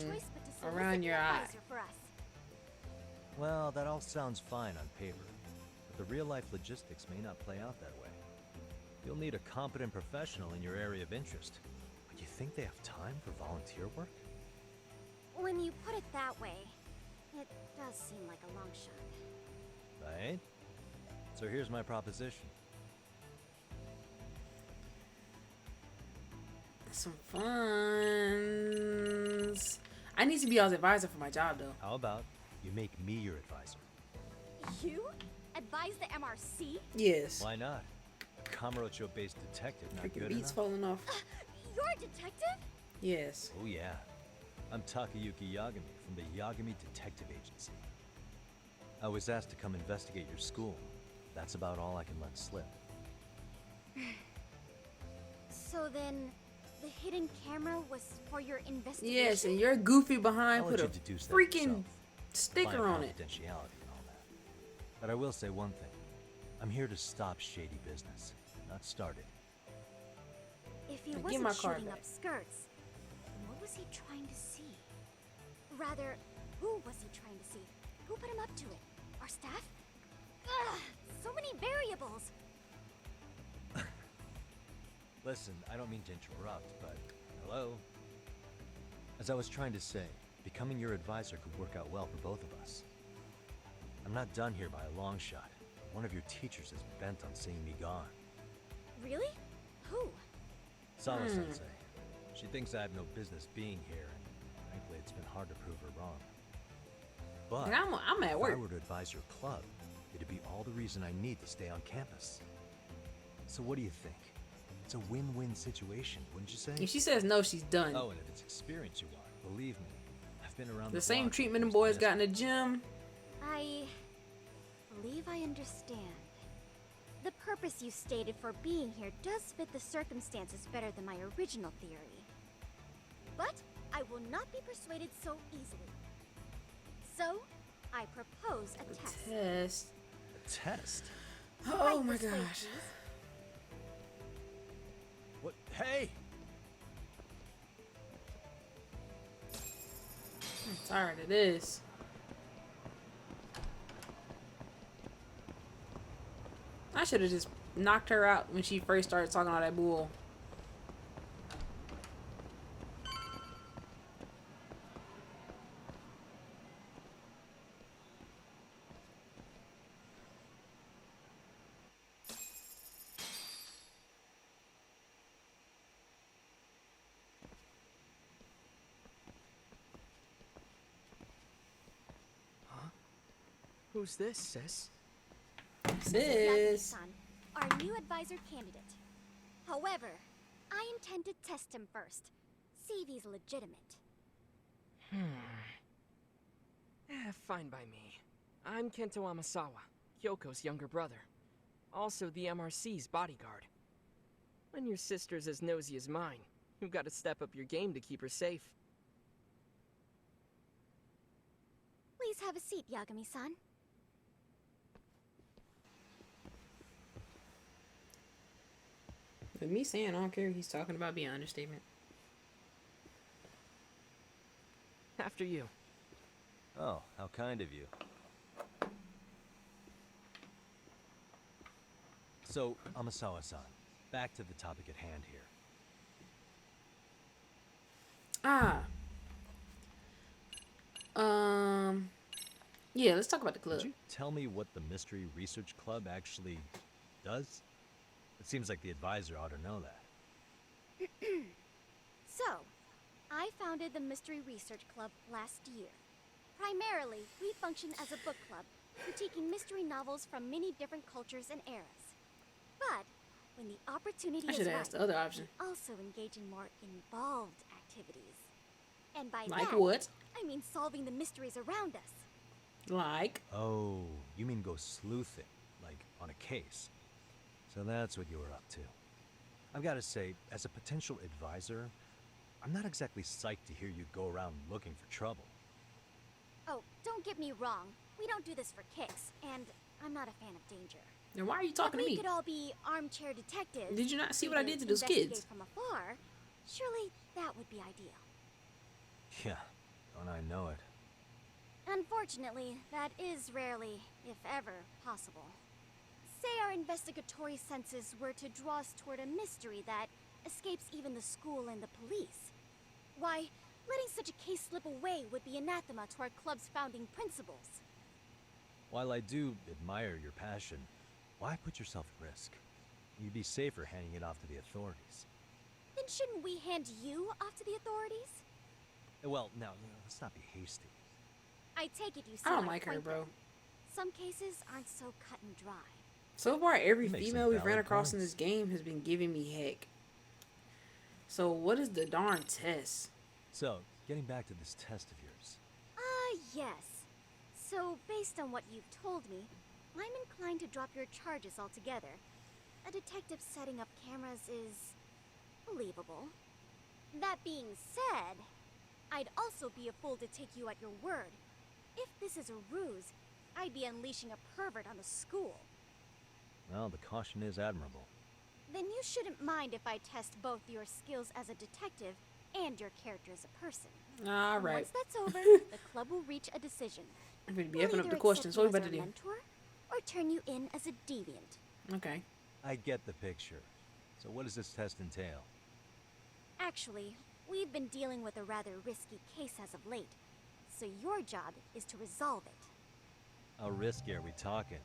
around your eye. For us. Well, that all sounds fine on paper, but the real-life logistics may not play out that way. You'll need a competent professional in your area of interest. But you think they have time for volunteer work? When you put it that way, it does seem like a long shot. Right? So here's my proposition. Some funds. I need to be y'all's advisor for my job, though. How about you make me your advisor? You? Advise the MRC? Yes. Why not? Kamurocho-based detective, not Freaking good beats enough? falling off. You're a detective? Yes. Oh yeah. I'm Takayuki Yagami from the Yagami Detective Agency. I was asked to come investigate your school. That's about all I can let slip. So then, the hidden camera was for your investigation? Yes, and your goofy behind I'll put let a you deduce that freaking yourself. sticker Fine on it. confidentiality and all that. But I will say one thing. I'm here to stop shady business, not start it. If he Now, give wasn't my card shooting back. up skirts, then what was he trying to see? Rather, who was he trying to see? Who put him up to it? Our staff? Ugh, so many variables. Listen, I don't mean to interrupt, but hello? As I was trying to say, becoming your advisor could work out well for both of us. I'm not done here by a long shot. One of your teachers is bent on seeing me gone. Really? Who? Sawa-sensei. She thinks I have no business being here, and frankly, it's been hard to prove her wrong. But And I'm at if work. I were to advise your club, it'd be all the reason I need to stay on campus. So what do you think? It's a win-win situation, wouldn't you say? If she says no, she's done. Oh, and if it's experience you want, believe me, I've been around The same block treatment them when it boys comes to got in the gym. I believe I understand. The purpose you stated for being here does fit the circumstances better than my original theory. But I will not be persuaded so easily. So, I propose a test. Test. A test? Oh Right my this way, gosh. please. What? Hey! I'm tired of this. I should have just knocked her out when she first started talking all that bull. Who's this, sis? This is Sis. Yagami-san, our new advisor candidate. However, I intend to test him first. See if he's legitimate. Fine by me. I'm Kento Amasawa, Kyoko's younger brother. Also the MRC's bodyguard. When your sister's as nosy as mine, you've got to step up your game to keep her safe. Please have a seat, Yagami-san. With me saying I don't care, he's talking about being an understatement. After you. Oh, how kind of you. So, Amasawa-san, back to the topic at hand here. Ah. Yeah, let's talk about the club. Could you tell me what the Mystery Research Club actually does? It seems like the advisor ought to know that. So, I founded the Mystery Research Club last year. Primarily, we function as a book club, critiquing mystery novels from many different cultures and eras. But when the opportunity I is should right, ask the other option. we also engage in more involved activities. And by Like that, what? I mean solving the mysteries around us. Like? Oh, you mean go sleuthing, like on a case. So that's what you were up to. I've got to say, as a potential advisor, I'm not exactly psyched to hear you go around looking for trouble. Oh, don't get me wrong. We don't do this for kicks, and I'm not a fan of danger. Then why are you talking to we me? could all be armchair detectives. Did you not see who what I can did to those investigate kids? from afar. Surely that would be ideal. Yeah, don't I know it. Unfortunately, that is rarely, if ever, possible. Say our investigatory senses were to draw us toward a mystery that escapes even the school and the police. Why, letting such a case slip away would be anathema to our club's founding principles. While I do admire your passion, why put yourself at risk? You'd be safer handing it off to the authorities. Then shouldn't we hand you off to the authorities? Well, now, let's not be hasty. I take it you see I don't my like her, point, bro. then. Some cases aren't so cut and dry. So far, every You make some female we've ran valid across in points. this game has been giving me heck. So what is the darn test? So, getting back to this test of yours. Yes. So, based on what you've told me, I'm inclined to drop your charges altogether. A detective setting up cameras is believable. That being said, I'd also be a fool to take you at your word. If this is a ruse, I'd be unleashing a pervert on the school. Well, the caution is admirable. Then you shouldn't mind if I test both your skills as a detective and your character as a person. All And right. once that's over, the club will reach a decision. I'm going to be We'll upping up either the questions. accept What we you about to as do? our mentor, or turn you in as a deviant. Okay. I get the picture. So what does this test entail? Actually, we've been dealing with a rather risky case as of late, so your job is to resolve it. How risky are we talking?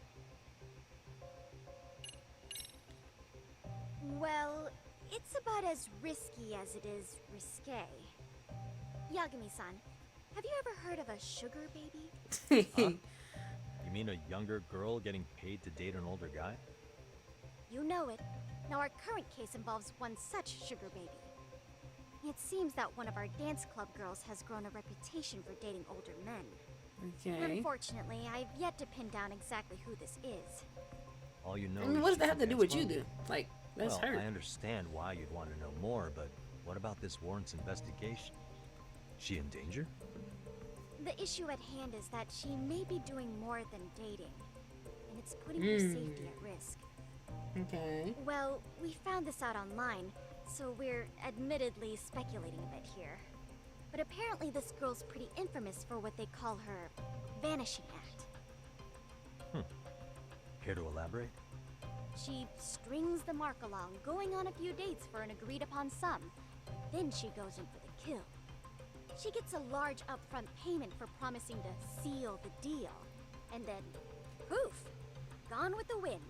Well, it's about as risky as it is risque. Yagami-san, have you ever heard of a sugar baby? Huh? You mean a younger girl getting paid to date an older guy? You know it. Now our current case involves one such sugar baby. It seems that one of our dance club girls has grown a reputation for dating older men. Okay. Unfortunately, I've yet to pin down exactly who this is. All you know I mean, is what does she's that a have to do dance with you, club? then? Like, that's well, her. I understand why you'd want to know more, but what about this warrants investigation? She in danger? The issue at hand is that she may be doing more than dating, and it's putting her safety at risk. Okay. Well, we found this out online, so we're admittedly speculating a bit here. But apparently this girl's pretty infamous for what they call her vanishing act. Care to elaborate? She strings the mark along, going on a few dates for an agreed upon sum. Then she goes in for the kill. She gets a large upfront payment for promising to seal the deal. And then, poof, gone with the wind.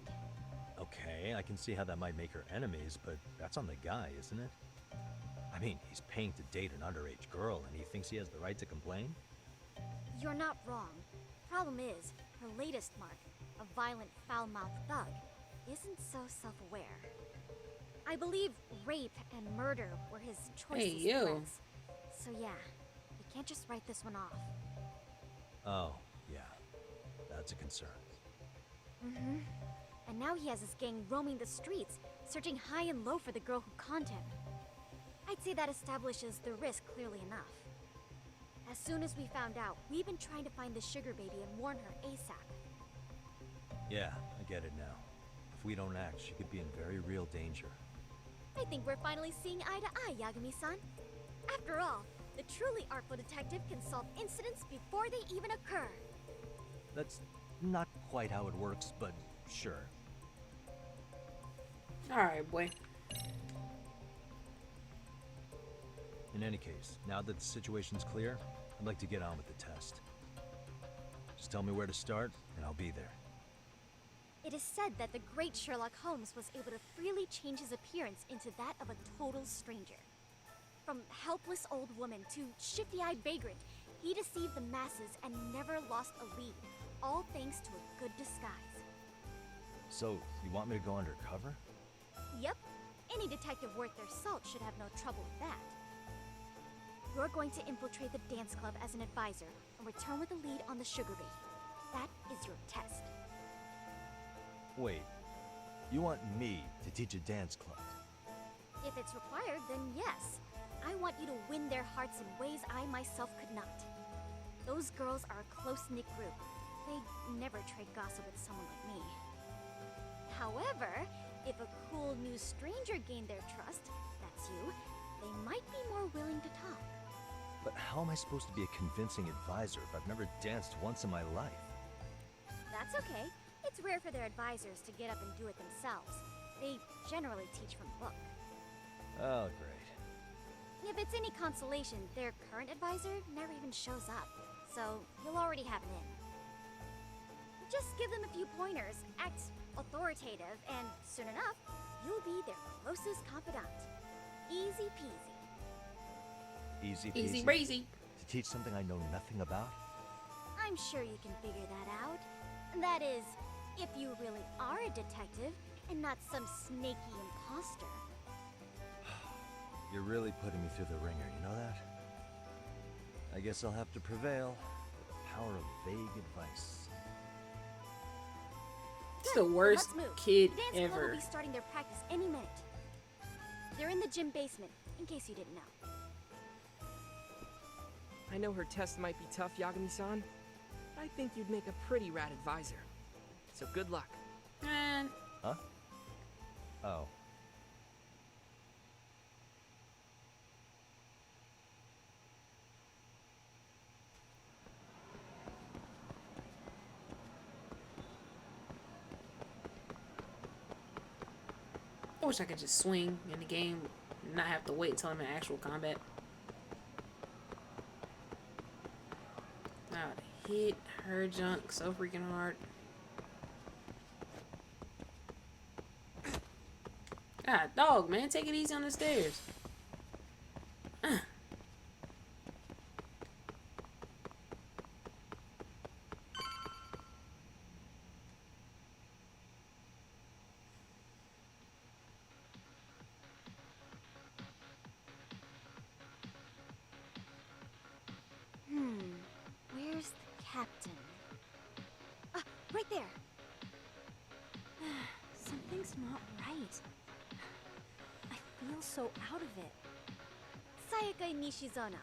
Okay, I can see how that might make her enemies, but that's on the guy, isn't it? I mean, he's paying to date an underage girl, and he thinks he has the right to complain? You're not wrong. Problem is, her latest mark, a violent, foul-mouthed thug, isn't so self-aware. I believe rape and murder were his choices. Hey, yo. So yeah, we can't just write this one off. Oh, yeah. That's a concern. Mm-hmm. And now he has his gang roaming the streets, searching high and low for the girl who conned him. I'd say that establishes the risk clearly enough. As soon as we found out, we've been trying to find the sugar baby and warn her ASAP. Yeah, I get it now. If we don't act, she could be in very real danger. I think we're finally seeing eye to eye, Yagami-san. After all, the truly artful detective can solve incidents before they even occur. That's not quite how it works, but sure. Alright, boy. In any case, now that the situation's clear, I'd like to get on with the test. Just tell me where to start, and I'll be there. It is said that the great Sherlock Holmes was able to freely change his appearance into that of a total stranger. From helpless old woman to shifty-eyed vagrant, he deceived the masses and never lost a lead, all thanks to a good disguise. So, you want me to go undercover? Yep, any detective worth their salt should have no trouble with that. You're going to infiltrate the dance club as an advisor and return with a lead on the sugar baby. That is your test. Wait, you want me to teach a dance club? If it's required, then yes. I want you to win their hearts in ways I myself could not. Those girls are a close-knit group. They'd never trade gossip with someone like me. However, if a cool new stranger gained their trust, that's you, they might be more willing to talk. But how am I supposed to be a convincing advisor if I've never danced once in my life? That's okay. It's rare for their advisors to get up and do it themselves. They generally teach from a book. Oh, great. If it's any consolation, their current advisor never even shows up, so you'll already have an in. Just give them a few pointers, act authoritative, and soon enough, you'll be their closest confidant. Easy peasy. Easy peasy? Easy breezy. To teach something I know nothing about? I'm sure you can figure that out. That is, if you really are a detective and not some snaky imposter. You're really putting me through the ringer, you know that? I guess I'll have to prevail with the power of vague advice. It's the worst kid The dance club ever. will be starting their practice any minute. They're in the gym basement, in case you didn't know. I know her test might be tough, Yagami-san, but I think you'd make a pretty rad advisor. So good luck. Man. Huh? Oh. I wish I could just swing in the game and not have to wait until I'm in actual combat. I would hit her junk so freaking hard. God, dog, man, take it easy on the stairs. Where's the captain? Ah, right there. Something's not right. I feel so out of it. Sayaka Nishizono,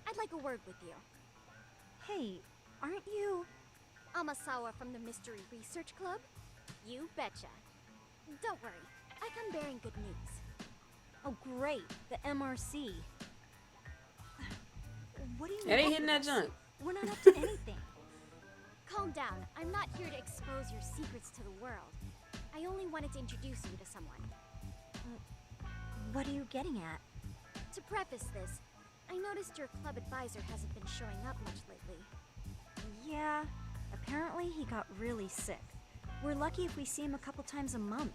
I'd like a word with you. Hey, aren't you... Amasawa from the Mystery Research Club? You betcha. Don't worry, I come bearing good news. Oh great, the MRC. What do you Yeah, they want hitting with that us? junk. We're not up to anything. Calm down, I'm not here to expose your secrets to the world. I only wanted to introduce you to someone. What are you getting at? To preface this, I noticed your club advisor hasn't been showing up much lately. Yeah, apparently he got really sick. We're lucky if we see him a couple times a month.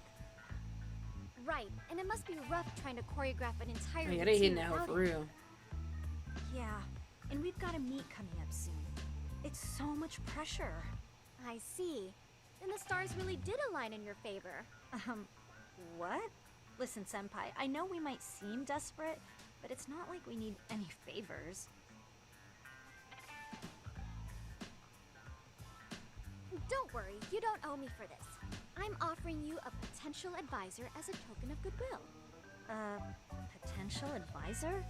Right, and it must be rough trying to choreograph an entire Yeah, they hitting that hoe for real. Yeah, and we've got a meet coming up soon. It's so much pressure. I see. Then the stars really did align in your favor. What? Listen, Senpai, I know we might seem desperate, but it's not like we need any favors. Don't worry, you don't owe me for this. I'm offering you a potential advisor as a token of goodwill. Potential advisor?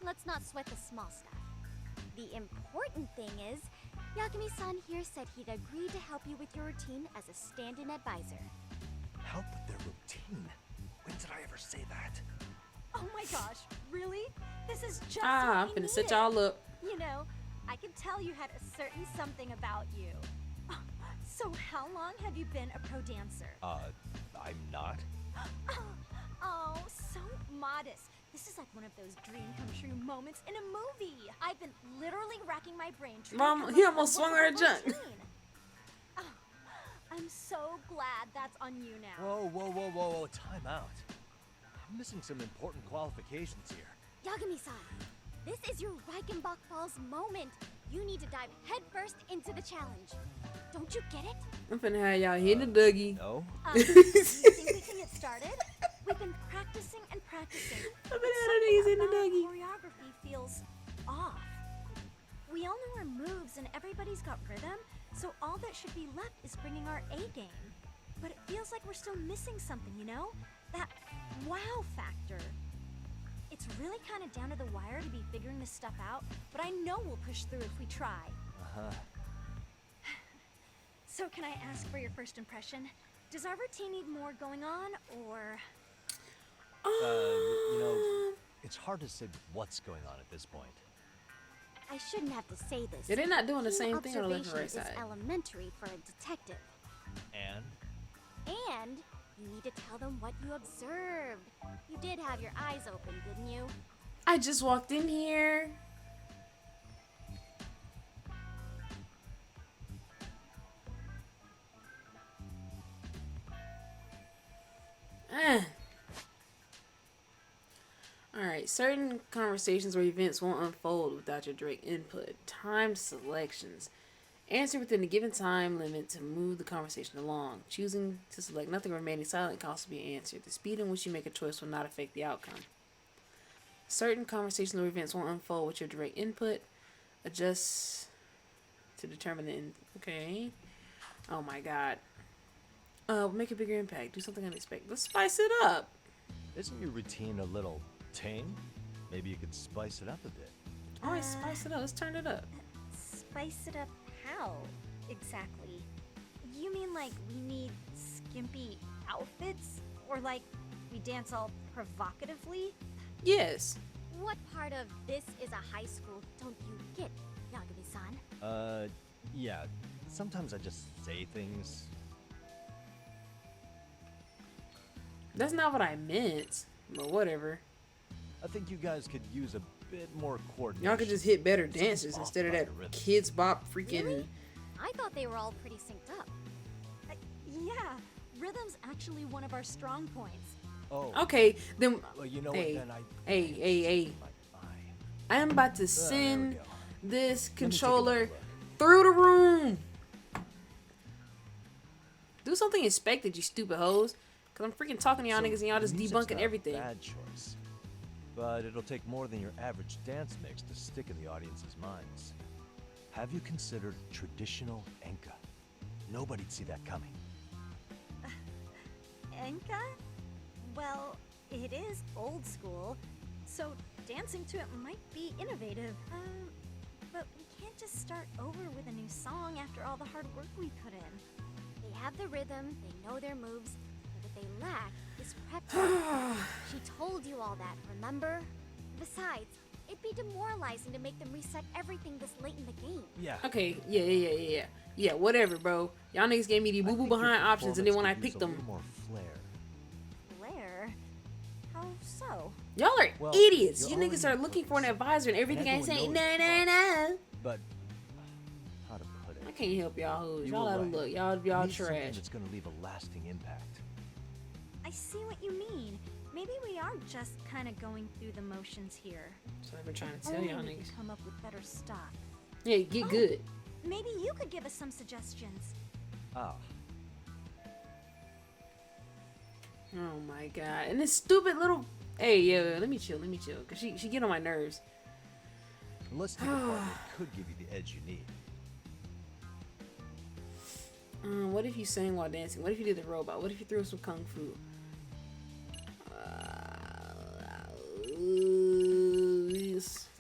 Let's not sweat the small stuff. The important thing is, Yagami-san here said he'd agree to help you with your routine as a stand-in advisor. Help with their routine? When did I ever say that? Oh my gosh, really? This is just I'm what we finna set needed. y'all up. You know, I can tell you had a certain something about you. So how long have you been a pro dancer? I'm not. Oh, so modest. This is like one of those dream come true moments in a movie. I've been literally racking my brain trying Mom, to he come up almost with swung a her routine. junk. Oh, I'm so glad that's on you now. Whoa, time out. I'm missing some important qualifications here. Yagami-san, this is your Reichenbach Falls moment. You need to dive headfirst into the challenge. Don't you get it? I'm finna have y'all hit the Dougie. No. Do you think we can get started? We've been practicing and practicing. I'm but finna have something these in the about our Dougie. choreography feels off. We all know our moves and everybody's got rhythm, so all that should be left is bringing our A game. But it feels like we're still missing something, you know? That wow factor. It's really kind of down to the wire to be figuring this stuff out, but I know we'll push through if we try. Uh-huh. So can I ask for your first impression? Does our routine need more going on, or... You know, it's hard to say what's going on at this point. I shouldn't have to say this. Yeah, they're not doing the Keen same thing on the left and right observation side. is elementary for a detective. And? And you need to tell them what you observed. You did have your eyes open, didn't you? I just walked in here. Alright, certain conversations or events won't unfold without your direct input. Time selections. Answer within a given time limit to move the conversation along. Choosing to select nothing or remaining silent can also be answered. The speed in which you make a choice will not affect the outcome. Certain conversations or events won't unfold with your direct input. Adjust to determine the okay. Oh my god. Make a bigger impact. Do something unexpected. Let's spice it up. Isn't your routine a little tame? Maybe you could spice it up a bit. Alright, spice it up. Let's turn it up. Spice it up how, exactly? You mean like we need skimpy outfits? Or like we dance all provocatively? Yes. What part of this is a high school don't you get, Yagami-san? Yeah. Sometimes I just say things. That's not what I meant. But whatever. I think you guys could use a bit more coordination. Y'all could just hit better Something's dances off instead of by that the rhythm. Kids Bop freaking... Really? I thought they were all pretty synced up. Yeah, rhythm's actually one of our strong points. Oh. Okay, then... Well, you know hey, what, then hey. I am about to send we go. this Let me take a controller look. through the room. Do something expected, you stupid hoes. Cause I'm freaking talking to y'all niggas and y'all just music's debunking not a everything. Bad choice. But it'll take more than your average dance mix to stick in the audience's minds. Have you considered traditional enka? Nobody'd see that coming. Enka? Well, it is old school, so dancing to it might be innovative. But we can't just start over with a new song after all the hard work we put in. They have the rhythm, they know their moves, but what they lack is prep time. She told you all that, remember? Besides, it'd be demoralizing to make them reset everything this late in the game. Yeah. Okay, yeah. Yeah, whatever, bro. Y'all niggas gave me the boo-boo behind options, and then when I picked them... More flair. Blair? How so? Y'all are Well, idiots. You you're niggas already are looking for an advisor and everything I everyone say. knows No. But how to put it? I can't help y'all hoes. You Y'all were out of right. luck. Y'all We need something trash. that's gonna leave a lasting impact. I see what you mean. Maybe we are just kind of going through the motions here. That's what I've been trying to tell Only y'all we niggas. can come up with better stuff. Yeah, get good. Maybe you could give us some suggestions. Ah. Oh my god. And this stupid little... Hey, yo, let me chill. Because she get on my nerves. Let's take a partner that could give you the edge you need. What if you sang while dancing? What if you did the robot? What if you threw some kung fu?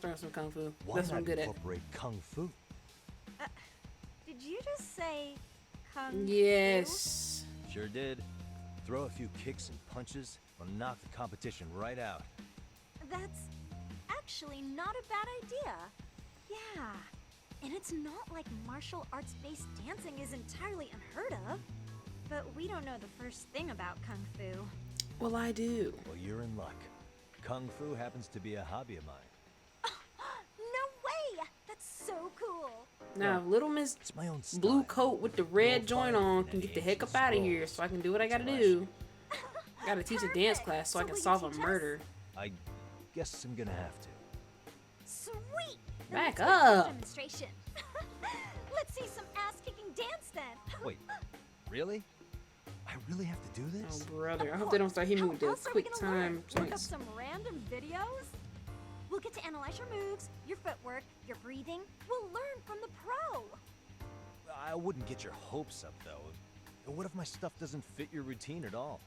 Throw some kung fu. Why That's what not I'm good at. incorporate kung fu? Did you just say kung fu? Yes. Sure did. Throw a few kicks and punches will knock the competition right out. That's actually not a bad idea. Yeah. And it's not like martial arts-based dancing is entirely unheard of. But we don't know the first thing about kung fu. Well, I do. Well, you're in luck. Kung Fu happens to be a hobby of mine. No way! That's so cool. Now, little Miss my own Blue Coat with the red joint on can get the heck up out of here so I can do what I gotta do. I gotta teach a dance class so I can solve a murder. I guess I'm gonna have to. Sweet! Back Then let's go for a up. Demonstration. Let's see some ass-kicking dance then. Wait, really? I really have to do this? Oh, brother. I hope they don't start hitting me with the Else are we quick gonna learn? time Look up joints. some random videos? We'll get to analyze your moves, your footwork, your breathing. We'll learn from the pro. I wouldn't get your hopes up, though. What if my stuff doesn't fit your routine at all?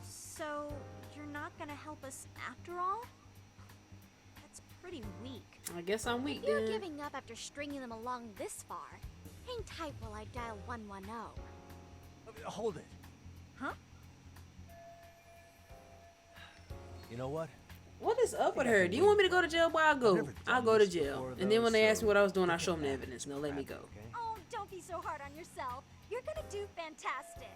So, you're not gonna help us after all? That's pretty weak. I guess I'm weak If you're then. giving up after stringing them along this far, hang tight while I dial 110. Hold it. Huh? You know what? What is up with her? Do you want me to go to jail? Well, I'll go. I'll go to jail. And then when they ask me what I was doing, I'll show them the evidence and they'll let me go. Oh, don't be so hard on yourself. You're gonna do fantastic.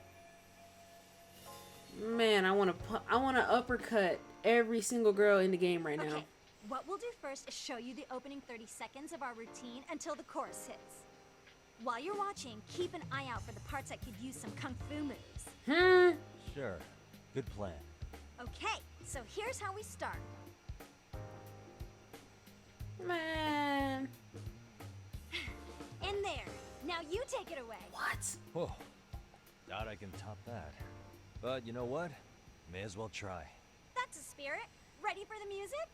Man, I want to uppercut every single girl in the game right now. Okay, what we'll do first is show you the opening 30 seconds of our routine until the chorus hits. While you're watching, keep an eye out for the parts that could use some kung fu moves. Sure. Good plan. Okay, so here's how we start. Man. In there. Now you take it away. What? Whoa. Doubt I can top that. But you know what? May as well try. That's a spirit. Ready for the music?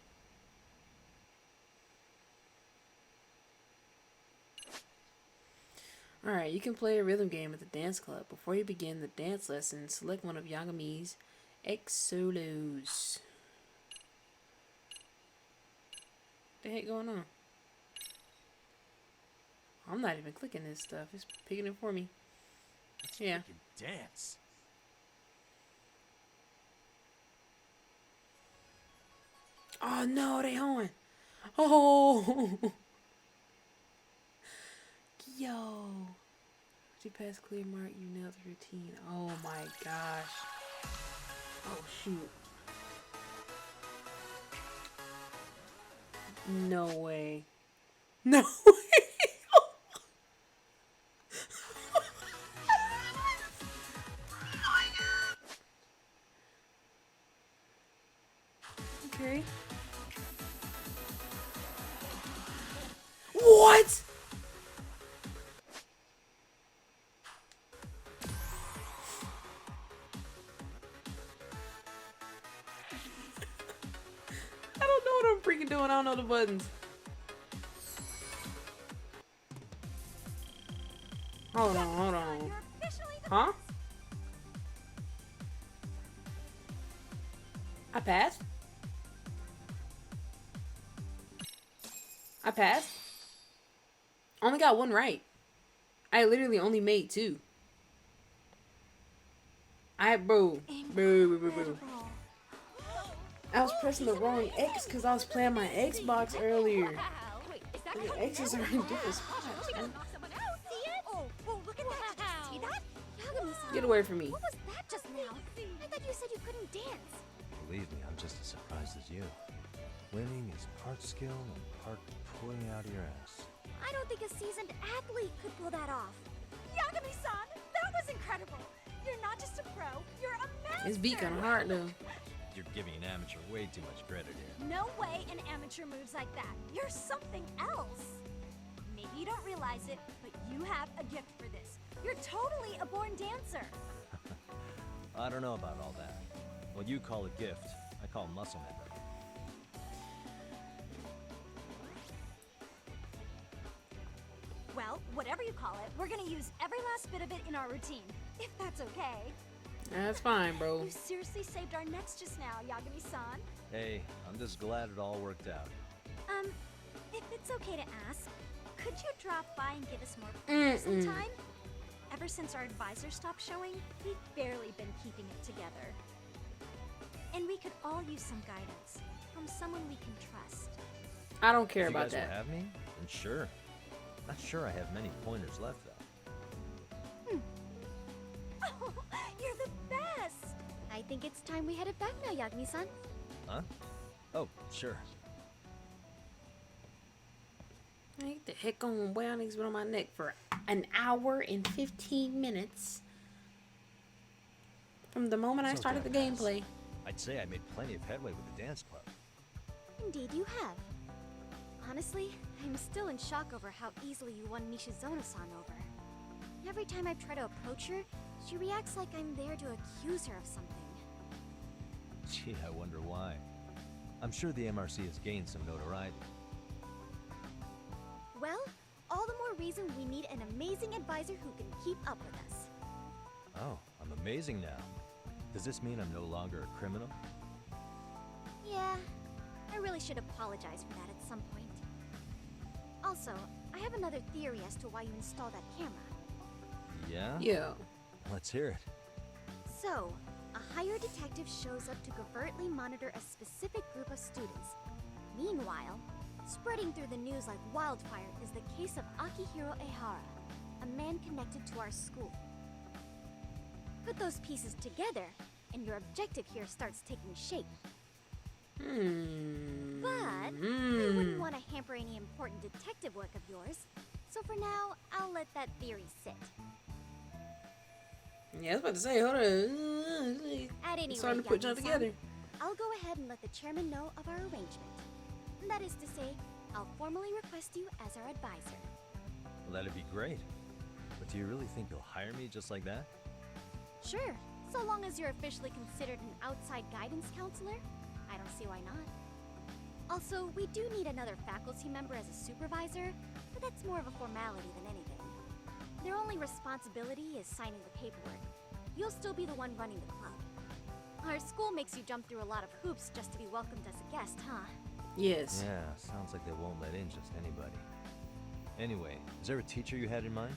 Alright, you can play a rhythm game at the dance club. Before you begin the dance lesson, select one of Yagami's X solos. What the heck going on? I'm not even clicking this stuff. It's picking it for me. Yeah. Dance. Oh no, they on. Oh. Yo. You pass clear mark, you nailed the routine. Oh my gosh. Oh shoot. No way. No way. Okay. What? I don't know what I'm freaking doing. I don't know the buttons. Hold on, hold on. Huh? I passed? I passed? Only got one right. I literally only made two. Bro. I was pressing the wrong X because I was playing my Xbox earlier. The X's are in different spots, man. Oh, look at that. See that? Yagami-san. Get away from me. What was that just now? I thought you said you couldn't dance. Believe me, I'm just as surprised as you. Winning is part skill and part pulling out of your ass. I don't think a seasoned athlete could pull that off. Yagami-san, that was incredible. You're not just a pro, you're a master. It's beat kind of hard though. You're giving an amateur way too much credit here. No way an amateur moves like that. You're something else. Maybe you don't realize it, but you have a gift for this. You're totally a born dancer. I don't know about all that. What you call a gift, I call muscle memory. Well, whatever you call it, we're gonna use every last bit of it in our routine, if that's okay. That's fine, bro. You seriously saved our necks just now, Yagami-san. Hey, I'm just glad it all worked out. If it's okay to ask, could you drop by and give us more practice sometime? Ever since our advisor stopped showing, we've barely been keeping it together. And we could all use some guidance from someone we can trust. I don't care If about you guys that. will have me? Then sure. Not sure I have many pointers left though. Oh, you're the best! I think it's time we headed back now, Yagami-san. Huh? Oh, sure. Get the heck on, boy. I niggas been on my neck for an hour and 15 minutes. From the moment I started the gameplay. I'd say I made plenty of headway with the dance club. Indeed you have. Honestly, I'm still in shock over how easily you won Nishizono-san over. Every time I try to approach her, she reacts like I'm there to accuse her of something. Gee, I wonder why. I'm sure the MRC has gained some notoriety. Well, all the more reason we need an amazing advisor who can keep up with us. Oh, I'm amazing now. Does this mean I'm no longer a criminal? Yeah, I really should apologize for that at some point. Also, I have another theory as to why you installed that camera. Yeah? Yeah. Let's hear it. So, a hired detective shows up to covertly monitor a specific group of students. Meanwhile, spreading through the news like wildfire is the case of Akihiro Ehara, a man connected to our school. Put those pieces together, and your objective here starts taking shape. But I wouldn't want to hamper any important detective work of yours, so for now, I'll let that theory sit. Yeah, I was about to say, hold on. At any Starting rate, to put y'all together. I'll go ahead and let the chairman know of our arrangement. That is to say, I'll formally request you as our advisor. Well, that'd be great. But do you really think they'll hire me just like that? Sure, so long as you're officially considered an outside guidance counselor, I don't see why not. Also, we do need another faculty member as a supervisor, but that's more of a formality than anything. Their only responsibility is signing the paperwork. You'll still be the one running the club. Our school makes you jump through a lot of hoops just to be welcomed as a guest, huh? Yes. Yeah, sounds like they won't let in just anybody. Anyway, is there a teacher you had in mind?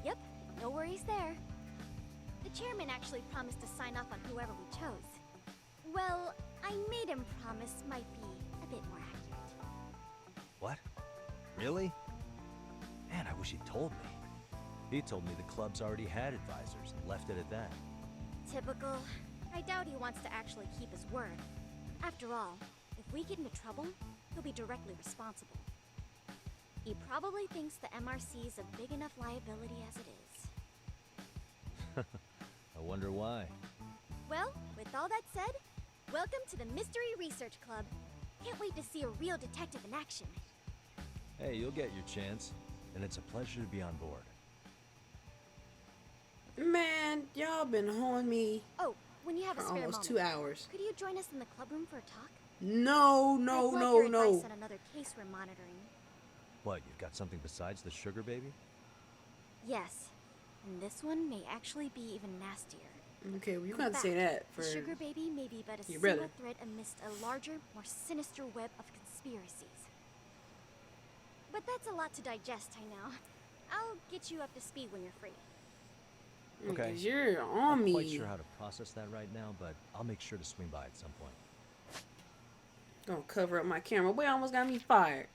Yep, no worries there. The chairman actually promised to sign off on whoever we chose. Well, I made him promise might be a bit more accurate. What? Really? Man, I wish he'd told me. He told me the club's already had advisors and left it at that. Typical. I doubt he wants to actually keep his word. After all, if we get into trouble, he'll be directly responsible. He probably thinks the MRC is a big enough liability as it is. I wonder why. Well, with all that said, welcome to the Mystery Research Club. Can't wait to see a real detective in action. Hey, you'll get your chance, and it's a pleasure to be on board. Man, y'all been holding me Oh, when you have a for spare almost moment, 2 hours. could you join us in the club room for a talk? No, I'd no, love no, your no. advice on another case we're monitoring. What, you've got something besides the sugar baby? Yes, and this one may actually be even nastier. Okay, well, you In gotta say fact, that for the sugar baby may be but a your single brother. thread amidst a larger, more sinister web of conspiracies. But that's a lot to digest, I know. I'll get you up to speed when you're free. Okay. Because you're on I'm me. not quite sure how to process that right now, but I'll make sure to swing by at some point. Gonna cover up my camera. Boy, almost got me fired.